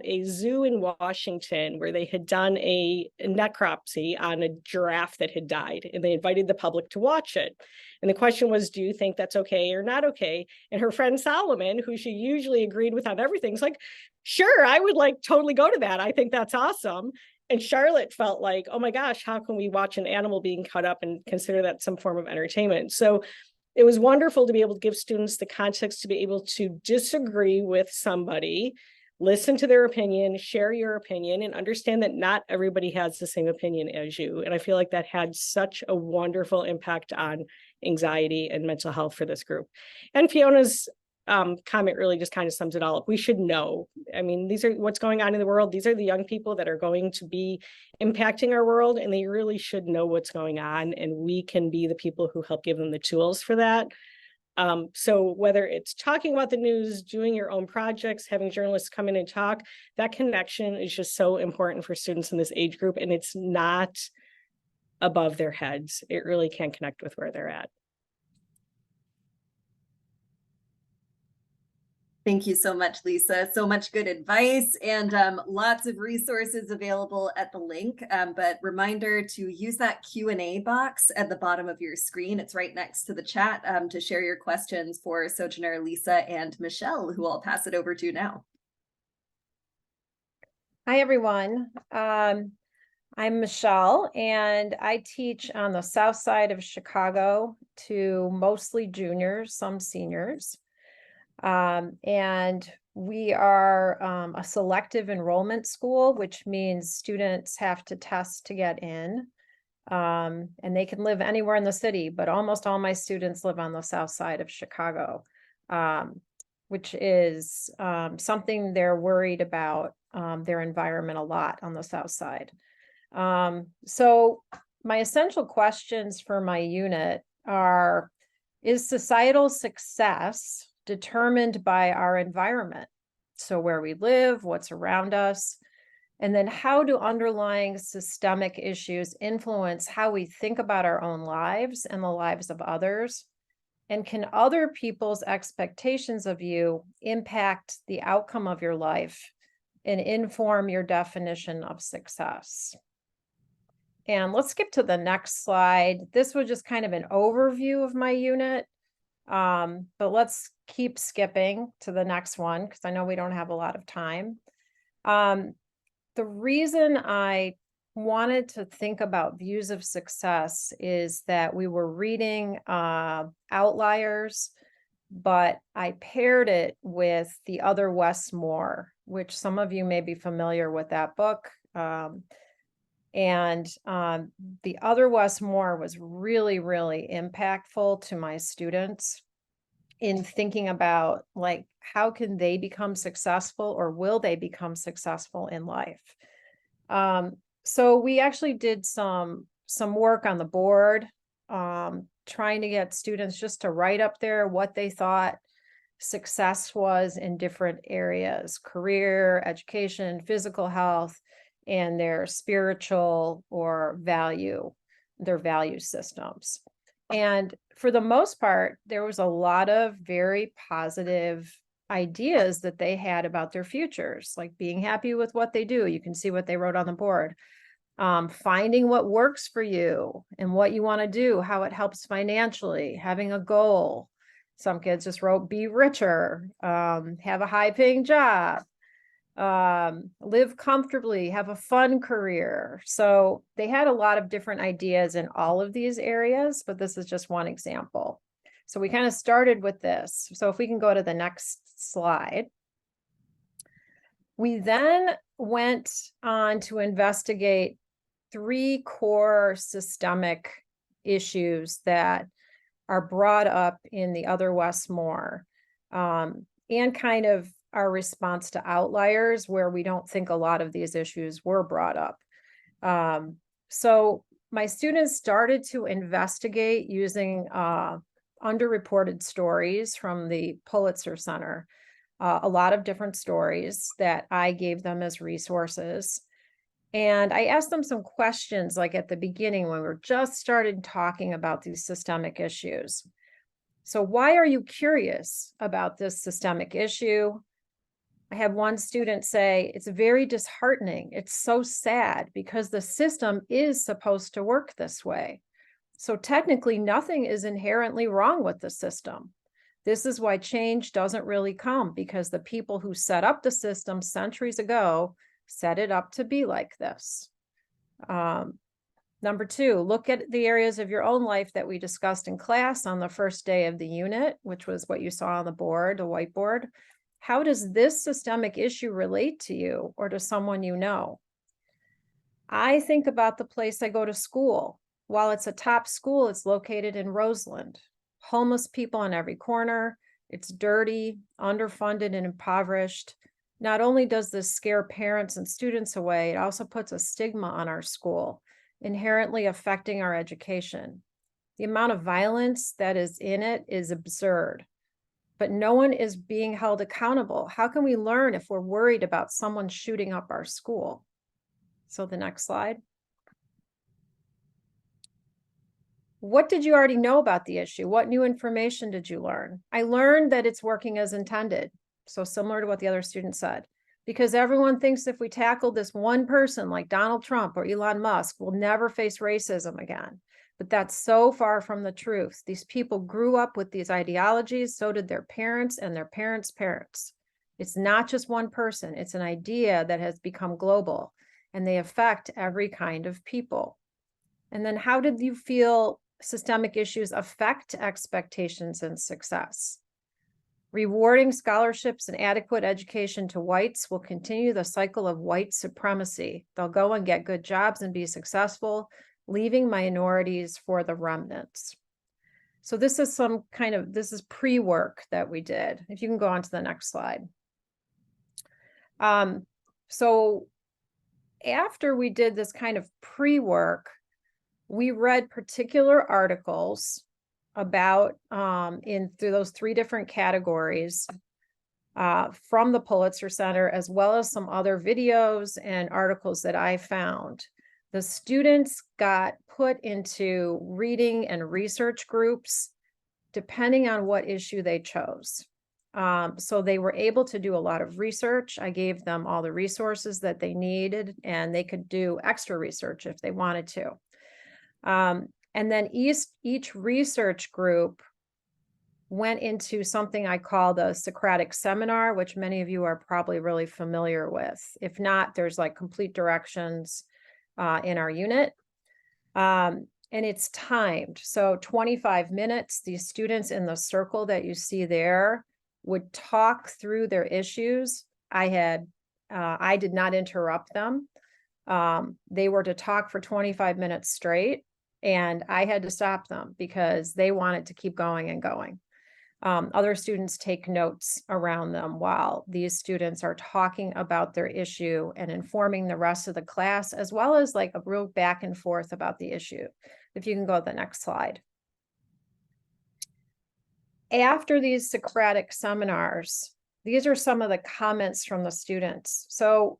a zoo in Washington where they had done a necropsy on a giraffe that had died, and they invited the public to watch it. And the question was, do you think that's okay or not okay? And her friend Solomon, who she usually agreed with on everything, is like, sure, I would totally go to that. I think that's awesome. And Charlotte felt like, oh my gosh, how can we watch an animal being cut up and consider that some form of entertainment? So it was wonderful to be able to give students the context to be able to disagree with somebody, listen to their opinion, share your opinion, and understand that not everybody has the same opinion as you. And I feel like that had such a wonderful impact on anxiety and mental health for this group. And Fiona's comment really just kind of sums it all up. We should know. I mean, these are what's going on in the world. These are the young people that are going to be impacting our world, and they really should know what's going on. And we can be the people who help give them the tools for that. So whether it's talking about the news, doing your own projects, having journalists come in and talk, that connection is just so important for students in this age group, and it's not above their heads. It really can connect with where they're at. Thank you so much, Lisa. So much good advice, and lots of resources available at the link. But reminder to use that Q&A box at the bottom of your screen. It's right next to the chat to share your questions for Sojourner, Lisa, and Michelle, who I'll pass it over to now. Hi, everyone. I'm Michelle, and I teach on the south side of Chicago to mostly juniors, some seniors. And we are a selective enrollment school, which means students have to test to get in. And they can live anywhere in the city, but almost all my students live on the south side of Chicago, which is something they're worried about their environment a lot on the south side. So my essential questions for my unit are, is societal success determined by our environment? So where we live, what's around us, and then how do underlying systemic issues influence how we think about our own lives and the lives of others? And can other people's expectations of you impact the outcome of your life and inform your definition of success? And let's skip to the next slide. This was just kind of an overview of my unit. But let's keep skipping to the next one because I know we don't have a lot of time. The reason I wanted to think about views of success is that we were reading Outliers, but I paired it with The Other Wes Moore, which some of you may be familiar with that book. And The Other Wes Moore was really, really impactful to my students in thinking about, like, how can they become successful, or will they become successful in life? So we actually did some work on the board, trying to get students just to write up there what they thought success was in different areas: career, education, physical health, and their spiritual or their value systems. And for the most part, there was a lot of very positive ideas that they had about their futures, like being happy with what they do. You can see what they wrote on the board. Finding what works for you and what you want to do, how it helps financially, having a goal. Some kids just wrote, be richer, have a high-paying job, live comfortably, have a fun career. So they had a lot of different ideas in all of these areas, but this is just one example. So we kind of started with this. So if we can go to the next slide. We then went on to investigate 3 core systemic issues that are brought up in The Other Wes Moore, and kind of our response to Outliers, where we don't think a lot of these issues were brought up. So my students started to investigate using underreported stories from the Pulitzer Center, a lot of different stories that I gave them as resources. And I asked them some questions, like at the beginning when we were just started talking about these systemic issues. So why are you curious about this systemic issue? I had one student say, it's very disheartening. It's so sad because the system is supposed to work this way. So technically, nothing is inherently wrong with the system. This is why change doesn't really come, because the people who set up the system centuries ago set it up to be like this. Number 2, look at the areas of your own life that we discussed in class on the first day of the unit, which was what you saw on the board, the whiteboard. How does this systemic issue relate to you or to someone you know? I think about the place I go to school. While it's a top school, it's located in Roseland. Homeless people on every corner. It's dirty, underfunded, and impoverished. Not only does this scare parents and students away, it also puts a stigma on our school, inherently affecting our education. The amount of violence that is in it is absurd, but no one is being held accountable. How can we learn if we're worried about someone shooting up our school? So the next slide. What did you already know about the issue? What new information did you learn? I learned that it's working as intended. So similar to what the other student said, because everyone thinks if we tackle this one person like Donald Trump or Elon Musk, we'll never face racism again. But that's so far from the truth. These people grew up with these ideologies, so did their parents and their parents' parents. It's not just one person, it's an idea that has become global, and they affect every kind of people. And then how did you feel systemic issues affect expectations and success? Rewarding scholarships and adequate education to whites will continue the cycle of white supremacy. They'll go and get good jobs and be successful, leaving minorities for the remnants. So this is this is pre-work that we did. If you can go on to the next slide. So after we did this kind of pre-work, we read particular articles about through those 3 different categories from the Pulitzer Center, as well as some other videos and articles that I found. The students got put into reading and research groups, depending on what issue they chose. So they were able to do a lot of research. I gave them all the resources that they needed, and they could do extra research if they wanted to. And then each research group went into something I call the Socratic Seminar, which many of you are probably really familiar with. If not, there's like complete directions in our unit. And it's timed. So 25 minutes, these students in the circle that you see there would talk through their issues. I did not interrupt them. They were to talk for 25 minutes straight, and I had to stop them because they wanted to keep going and going. Other students take notes around them while these students are talking about their issue and informing the rest of the class, as well as like a real back and forth about the issue. If you can go to the next slide. After these Socratic seminars, these are some of the comments from the students. So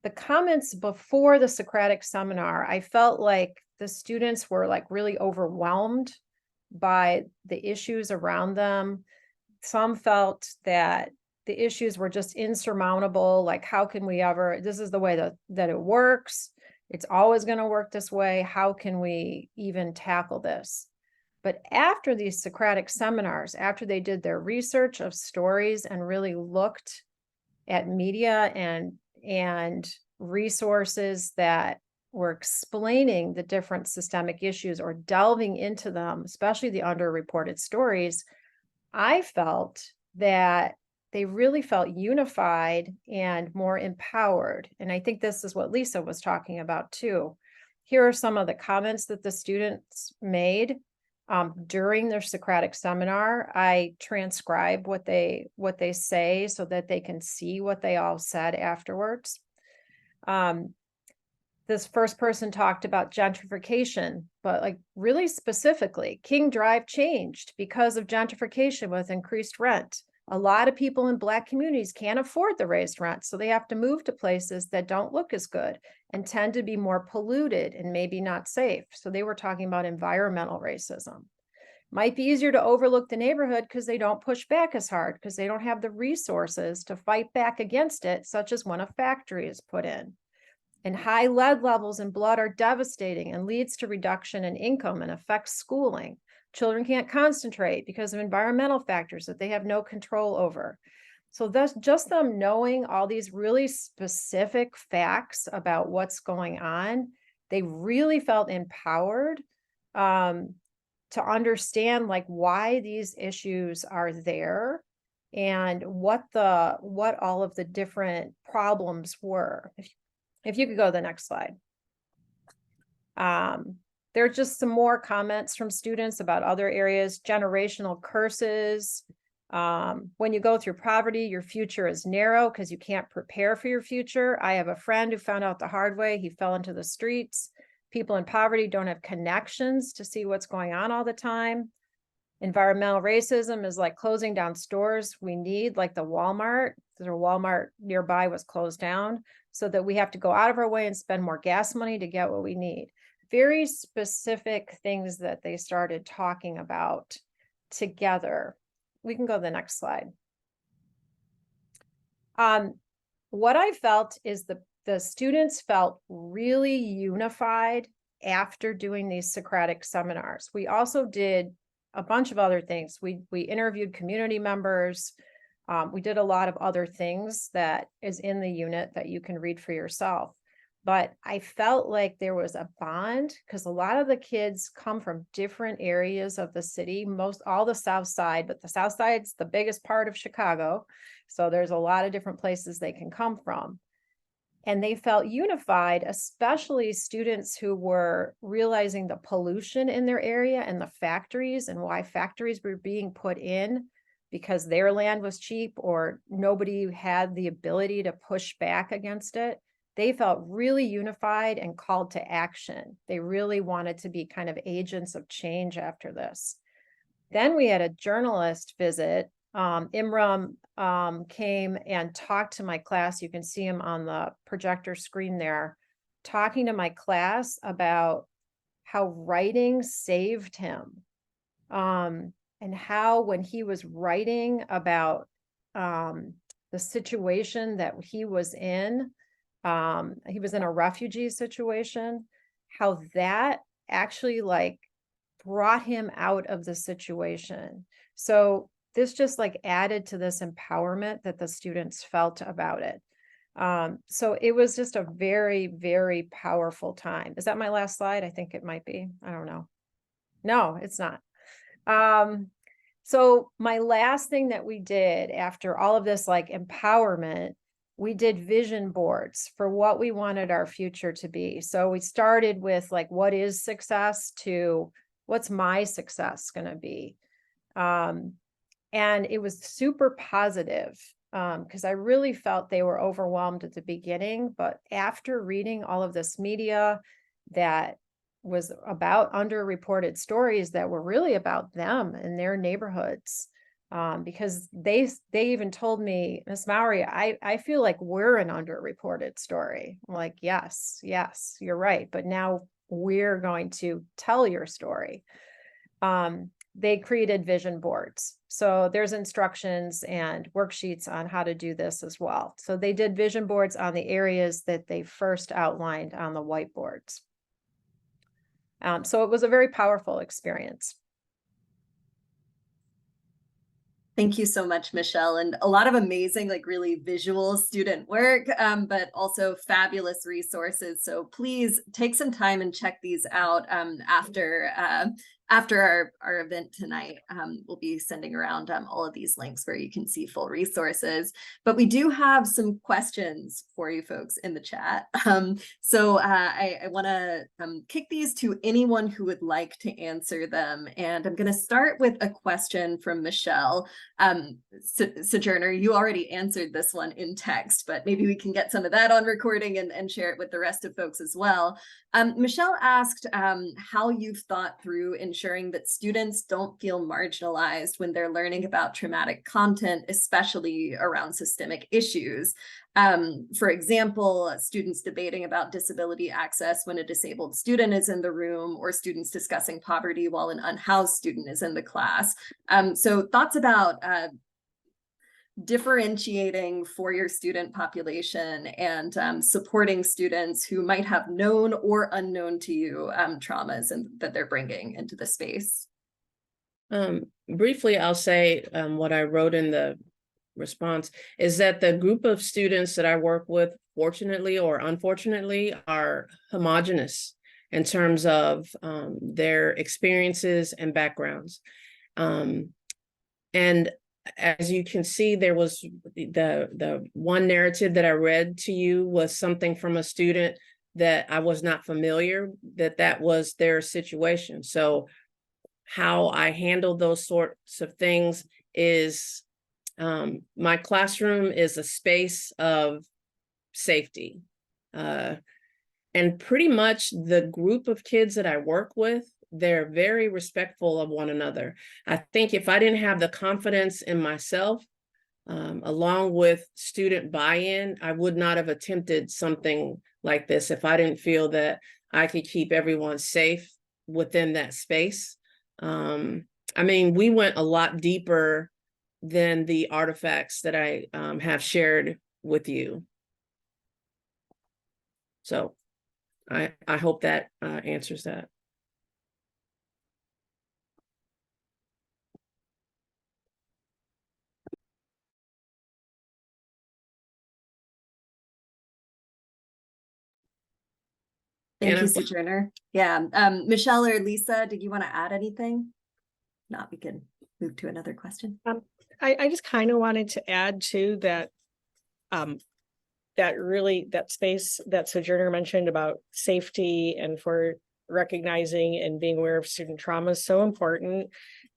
the comments before the Socratic seminar, I felt like the students were like really overwhelmed by the issues around them. Some felt that the issues were just insurmountable. Like, how can we ever, this is the way that it works. It's always going to work this way. How can we even tackle this? But after these Socratic seminars, after they did their research of stories and really looked at media and resources that were explaining the different systemic issues or delving into them, especially the underreported stories, I felt that they really felt unified and more empowered. And I think this is what Lisa was talking about too. Here are some of the comments that the students made during their Socratic seminar. I transcribe what they say so that they can see what they all said afterwards. This first person talked about gentrification, but like really specifically, King Drive changed because of gentrification with increased rent. A lot of people in Black communities can't afford the raised rent, so they have to move to places that don't look as good and tend to be more polluted and maybe not safe. So they were talking about environmental racism. Might be easier to overlook the neighborhood because they don't push back as hard because they don't have the resources to fight back against it, such as when a factory is put in. And high lead levels in blood are devastating and leads to reduction in income and affects schooling. Children can't concentrate because of environmental factors that they have no control over. So that's just them knowing all these really specific facts about what's going on. They really felt empowered to understand like why these issues are there and what all of the different problems were. If you could go to the next slide. There are just some more comments from students about other areas, generational curses. When you go through poverty, your future is narrow because you can't prepare for your future. I have a friend who found out the hard way. He fell into the streets. People in poverty don't have connections to see what's going on all the time. Environmental racism is like closing down stores we need, like the Walmart. There's a Walmart nearby was closed down, so that we have to go out of our way and spend more gas money to get what we need. Very specific things that they started talking about together. We can go to the next slide. What I felt is the students felt really unified after doing these Socratic seminars. We also did a bunch of other things. We interviewed community members. We did a lot of other things that is in the unit that you can read for yourself. But I felt like there was a bond because a lot of the kids come from different areas of the city, all the South Side, but the South Side's the biggest part of Chicago. So there's a lot of different places they can come from. And they felt unified, especially students who were realizing the pollution in their area and the factories and why factories were being put in because their land was cheap or nobody had the ability to push back against it. They felt really unified and called to action. They really wanted to be kind of agents of change after this. Then we had a journalist visit. Imram came and talked to my class. You can see him on the projector screen there, talking to my class about how writing saved him. And how when he was writing about the situation that he was in a refugee situation, how that actually like brought him out of the situation. So this just like added to this empowerment that the students felt about it. So it was just a very, very powerful time. Is that my last slide? I think it might be. I don't know. No, it's not. So my last thing that we did after all of this like empowerment, we did vision boards for what we wanted our future to be. So we started with like, what is success to what's my success going to be? And it was super positive because I really felt they were overwhelmed at the beginning. But after reading all of this media that was about underreported stories that were really about them and their neighborhoods, because they even told me, Ms. Mowery, I feel like we're an underreported story. I'm like, yes, you're right. But now we're going to tell your story. They created vision boards. So there's instructions and worksheets on how to do this as well. So they did vision boards on the areas that they first outlined on the whiteboards. So it was a very powerful experience. Thank you so much, Michelle, and a lot of amazing, like really visual student work, but also fabulous resources. So please take some time and check these out after our event tonight. We'll be sending around all of these links where you can see full resources. But we do have some questions for you folks in the chat. So I want to kick these to anyone who would like to answer them. And I'm going to start with a question from Michelle. Sojourner, you already answered this one in text, but maybe we can get some of that on recording and share it with the rest of folks as well. Michelle asked how you've thought through ensuring that students don't feel marginalized when they're learning about traumatic content, especially around systemic issues. For example, students debating about disability access when a disabled student is in the room, or students discussing poverty while an unhoused student is in the class. So thoughts about differentiating for your student population and supporting students who might have known or unknown to you traumas and that they're bringing into the space. Briefly, I'll say what I wrote in the response is that the group of students that I work with, fortunately or unfortunately, are homogenous in terms of their experiences and backgrounds. And as you can see, there was the one narrative that I read to you was something from a student that I was not familiar, that was their situation. So how I handle those sorts of things is my classroom is a space of safety. And pretty much the group of kids that I work with, they're very respectful of one another. I think if I didn't have the confidence in myself, along with student buy-in, I would not have attempted something like this if I didn't feel that I could keep everyone safe within that space. I mean, we went a lot deeper than the artifacts that I have shared with you. So I hope that answers that. Thank Anna? you, Sojourner. Yeah, Michelle or Lisa, did you want to add anything? Not, we can move to another question. I just kind of wanted to add to that, that space that Sojourner mentioned about safety and for recognizing and being aware of student trauma is so important.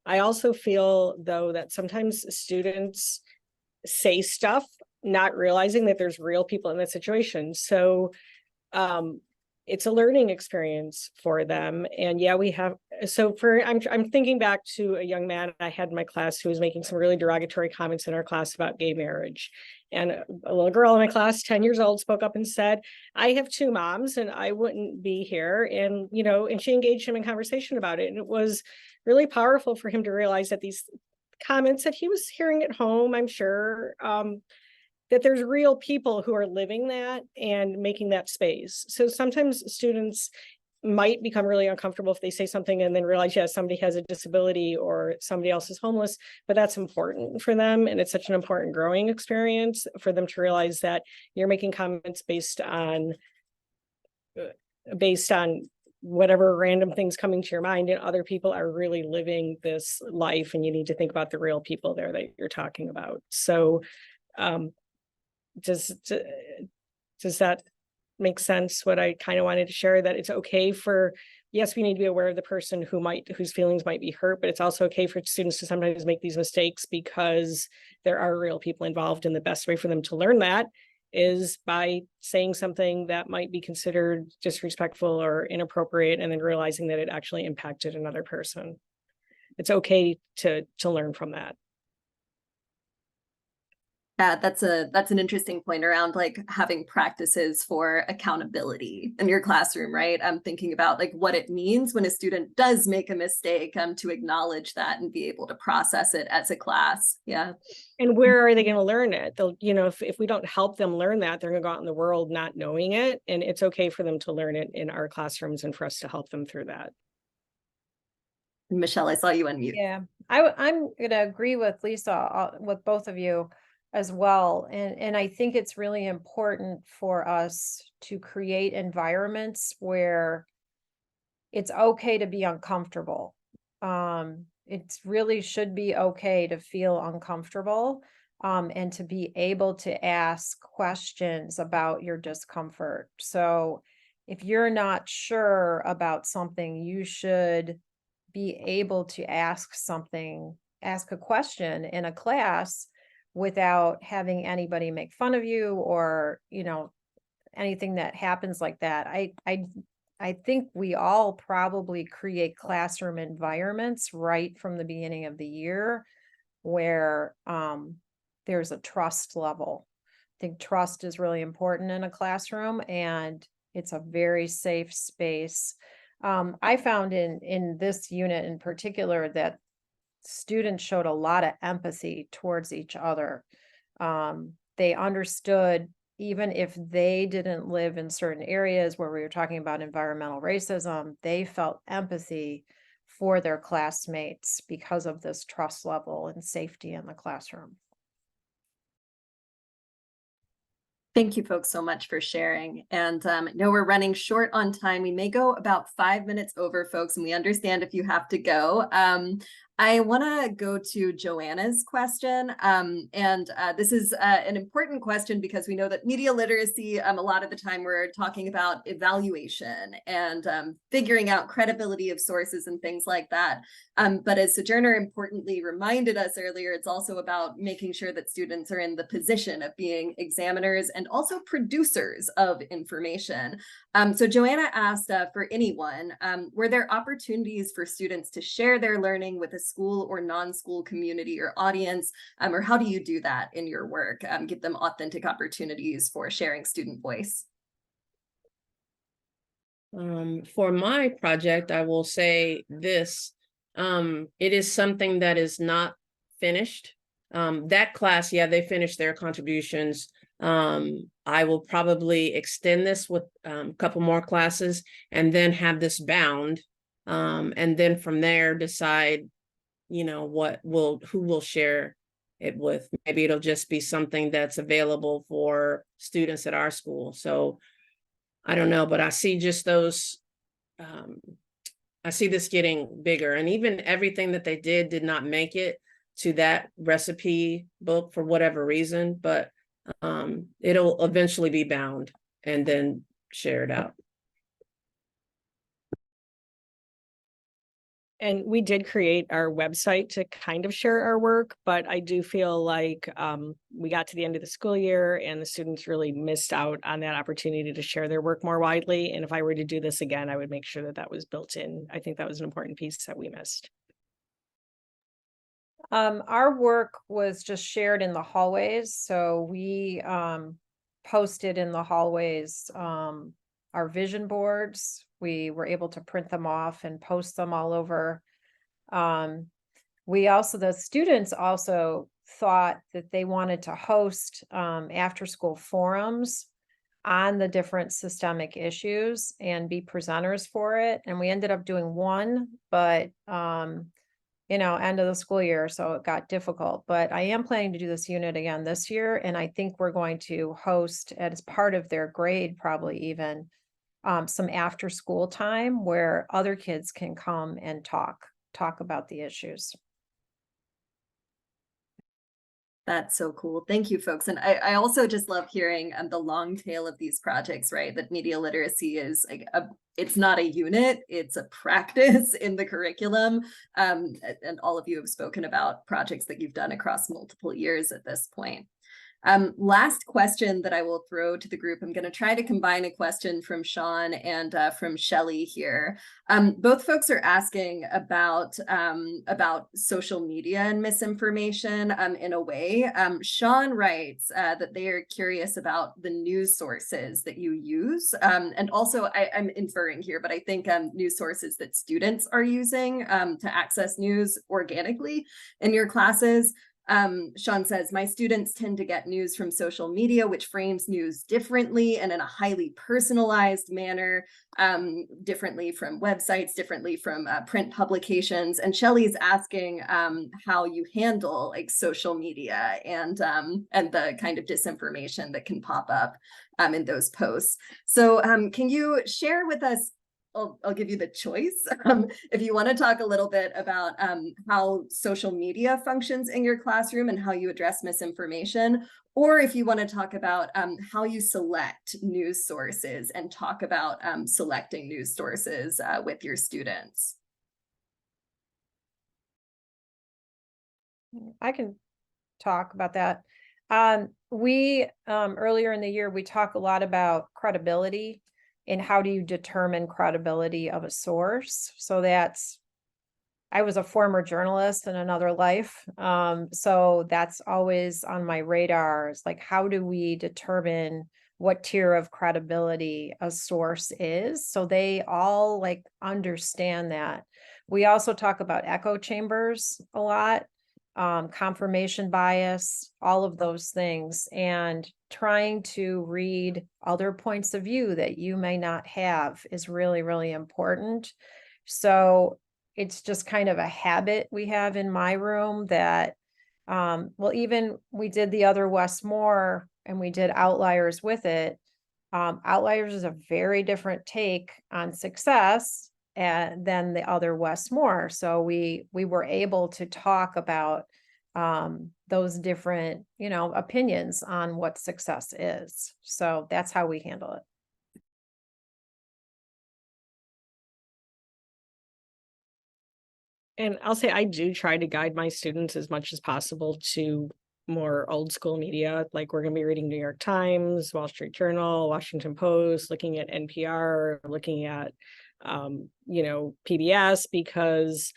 I also feel, though, that sometimes students say stuff not realizing that there's real people in that situation. So it's a learning experience for them. And yeah, we have, so I'm thinking back to a young man I had in my class who was making some really derogatory comments in our class about gay marriage. And a little girl in my class, 10 years old, spoke up and said, I have two moms and I wouldn't be here. And, you know, and she engaged him in conversation about it. And it was really powerful for him to realize that these comments that he was hearing at home, I'm sure, that there's real people who are living that and making that space. So sometimes students might become really uncomfortable if they say something and then realize, yeah, somebody has a disability or somebody else is homeless, but that's important for them. And it's such an important growing experience for them to realize that you're making comments based on whatever random things coming to your mind, and other people are really living this life, and you need to think about the real people there that you're talking about. So does that make sense? What I kind of wanted to share, that it's okay for, yes, we need to be aware of the person whose feelings might be hurt, but it's also okay for students to sometimes make these mistakes because there are real people involved, and the best way for them to learn that is by saying something that might be considered disrespectful or inappropriate and then realizing that it actually impacted another person. It's okay to learn from that. Yeah, that's an interesting point around like having practices for accountability in your classroom, right? I'm thinking about like what it means when a student does make a mistake, to acknowledge that and be able to process it as a class. Yeah. And where are they going to learn it? They'll, you know, if we don't help them learn that, they're going to go out in the world not knowing it. And it's okay for them to learn it in our classrooms and for us to help them through that. Michelle, I saw you unmute. Yeah, I'm going to agree with Lisa, with both of you as well. And I think it's really important for us to create environments where it's okay to be uncomfortable. It really should be okay to feel uncomfortable, and to be able to ask questions about your discomfort. So if you're not sure about something, you should be able to ask a question in a class without having anybody make fun of you or, you know, anything that happens like that. I think we all probably create classroom environments right from the beginning of the year where there's a trust level. I think trust is really important in a classroom, and it's a very safe space. I found in this unit in particular that students showed a lot of empathy towards each other. They understood, even if they didn't live in certain areas where we were talking about environmental racism, they felt empathy for their classmates because of this trust level and safety in the classroom. Thank you folks so much for sharing. And I know we're running short on time. We may go about 5 minutes over, folks, and we understand if you have to go. I want to go to Joanna's question. This is an important question because we know that media literacy, a lot of the time we're talking about evaluation and figuring out credibility of sources and things like that. But as Sojourner importantly reminded us earlier, it's also about making sure that students are in the position of being examiners and also producers of information. So Joanna asked for anyone, were there opportunities for students to share their learning with a school or non-school community or audience, or how do you do that in your work? Give them authentic opportunities for sharing student voice. For my project, I will say this, it is something that is not finished. That class, yeah, they finished their contributions. I will probably extend this with a couple more classes and then have this bound. And then from there decide, you know, who will share it with. Maybe it'll just be something that's available for students at our school. So I don't know, but I see just those, I see this getting bigger, and even everything that they did not make it to that recipe book for whatever reason, but it'll eventually be bound and then shared out. And we did create our website to kind of share our work, but I do feel like we got to the end of the school year and the students really missed out on that opportunity to share their work more widely. And if I were to do this again, I would make sure that that was built in. I think that was an important piece that we missed. Our work was just shared in the hallways. So we posted in the hallways our vision boards. We were able to print them off and post them all over. The students also thought that they wanted to host after school forums on the different systemic issues and be presenters for it. And we ended up doing one, but end of the school year, so it got difficult. But I am planning to do this unit again this year, and I think we're going to host as part of their grade, probably even some after school time where other kids can come and talk about the issues. That's so cool. Thank you, folks. And I also just love hearing the long tail of these projects, right? That media literacy is like it's not a unit, it's a practice in the curriculum. And all of you have spoken about projects that you've done across multiple years at this point. Last question that I will throw to the group. I'm going to try to combine a question from Sean and from Shelley here. Both folks are asking about social media and misinformation in a way. Sean writes that they are curious about the news sources that you use. And also I'm inferring here, but I think news sources that students are using to access news organically in your classes. Sean says, my students tend to get news from social media, which frames news differently and in a highly personalized manner, differently from websites, differently from print publications. And Shelley's asking how you handle like social media and the kind of disinformation that can pop up in those posts. So can you share with us, I'll give you the choice. If you want to talk a little bit about how social media functions in your classroom and how you address misinformation, or if you want to talk about how you select news sources and talk about selecting news sources with your students. I can talk about that. Earlier in the year, we talk a lot about credibility. And how do you determine credibility of a source? So I was a former journalist in another life. So that's always on my radar. It's like, how do we determine what tier of credibility a source is? So they all like understand that. We also talk about echo chambers a lot, confirmation bias, all of those things, and trying to read other points of view that you may not have is really, really important. So it's just kind of a habit we have in my room that, even we did the other Westmore and we did Outliers with it. Outliers is a very different take on success than the other Westmore. So we were able to talk about those different, opinions on what success is. So that's how we handle it. And I'll say I do try to guide my students as much as possible to more old school media. Like we're going to be reading New York Times, Wall Street Journal, Washington Post, looking at NPR, looking at, PBS, because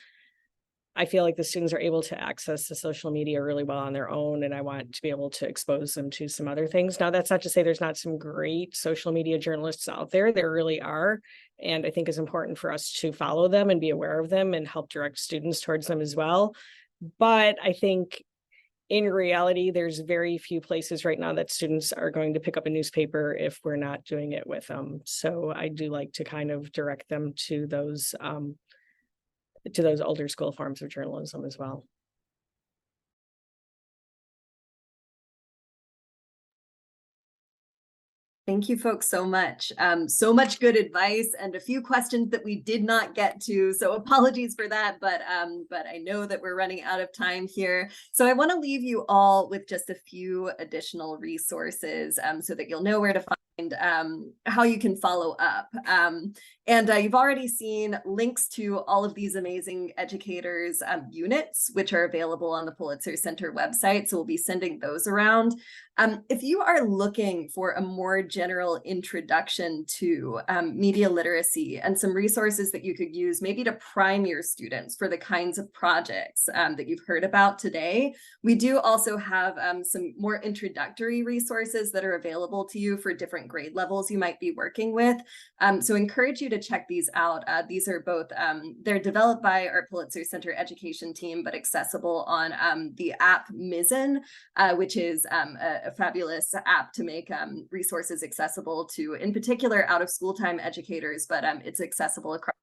I feel like the students are able to access the social media really well on their own, and I want to be able to expose them to some other things. Now, that's not to say there's not some great social media journalists out there. There really are. And I think it's important for us to follow them and be aware of them and help direct students towards them as well. But I think in reality, there's very few places right now that students are going to pick up a newspaper if we're not doing it with them. So I do like to kind of direct them to those older school forms of journalism as well. Thank you folks so much. So much good advice and a few questions that we did not get to. So apologies for that, but I know that we're running out of time here. So I want to leave you all with just a few additional resources so that you'll know where to find how you can follow up. And you've already seen links to all of these amazing educators units, which are available on the Pulitzer Center website. So we'll be sending those around. If you are looking for a more general introduction to media literacy and some resources that you could use maybe to prime your students for the kinds of projects that you've heard about today, we do also have some more introductory resources that are available to you for different grade levels you might be working with. So encourage you to check these out. These are both, they're developed by our Pulitzer Center education team, but accessible on the app Mizzen, which is a fabulous app to make resources accessible to, in particular, out of school time educators, but it's accessible across.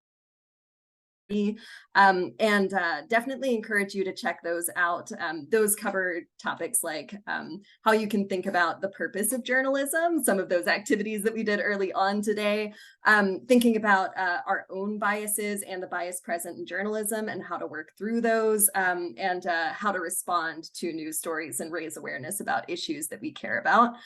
Definitely encourage you to check those out. Those cover topics like how you can think about the purpose of journalism, some of those activities that we did early on today, thinking about our own biases and the bias present in journalism and how to work through those, and how to respond to news stories and raise awareness about issues that we care about.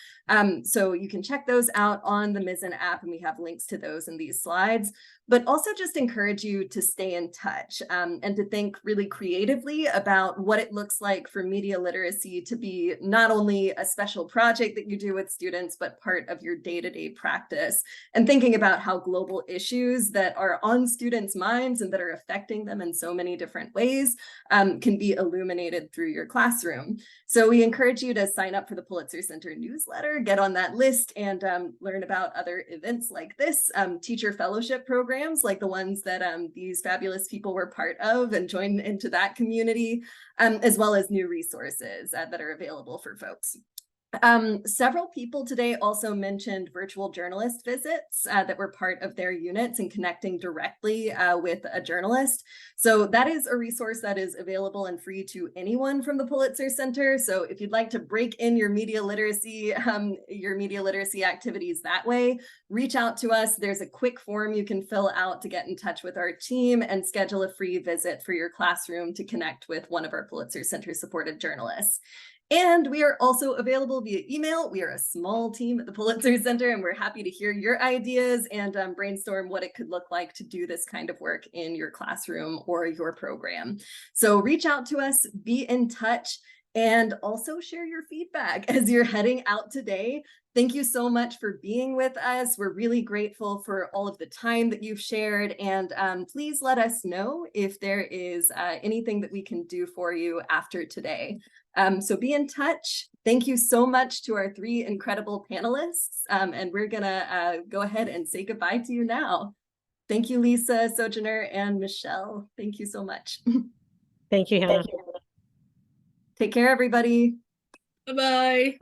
So you can check those out on the Mizzen app, and we have links to those in these slides. But also just encourage you to stay in touch and to think really creatively about what it looks like for media literacy to be not only a special project that you do with students, but part of your day-to-day practice, and thinking about how global issues that are on students' minds and that are affecting them in so many different ways can be illuminated through your classroom. So we encourage you to sign up for the Pulitzer Center newsletter, get on that list, and learn about other events like this, teacher fellowship programs like the ones that these fabulous people were part of, and join into that community, as well as new resources that are available for folks. Several people today also mentioned virtual journalist visits that were part of their units and connecting directly with a journalist. So that is a resource that is available and free to anyone from the Pulitzer Center. So if you'd like to break in your media literacy activities that way, reach out to us. There's a quick form you can fill out to get in touch with our team and schedule a free visit for your classroom to connect with one of our Pulitzer Center supported journalists. And we are also available via email. We are a small team at the Pulitzer Center, and we're happy to hear your ideas and brainstorm what it could look like to do this kind of work in your classroom or your program. So reach out to us, be in touch, and also share your feedback as you're heading out today. Thank you so much for being with us. We're really grateful for all of the time that you've shared, and please let us know if there is anything that we can do for you after today. So be in touch. Thank you so much to our three incredible panelists, and we're gonna go ahead and say goodbye to you now. Thank you, Lisa, Sojourner, and Michelle. Thank you so much. Thank you, Hannah. Take care, everybody. Bye-bye.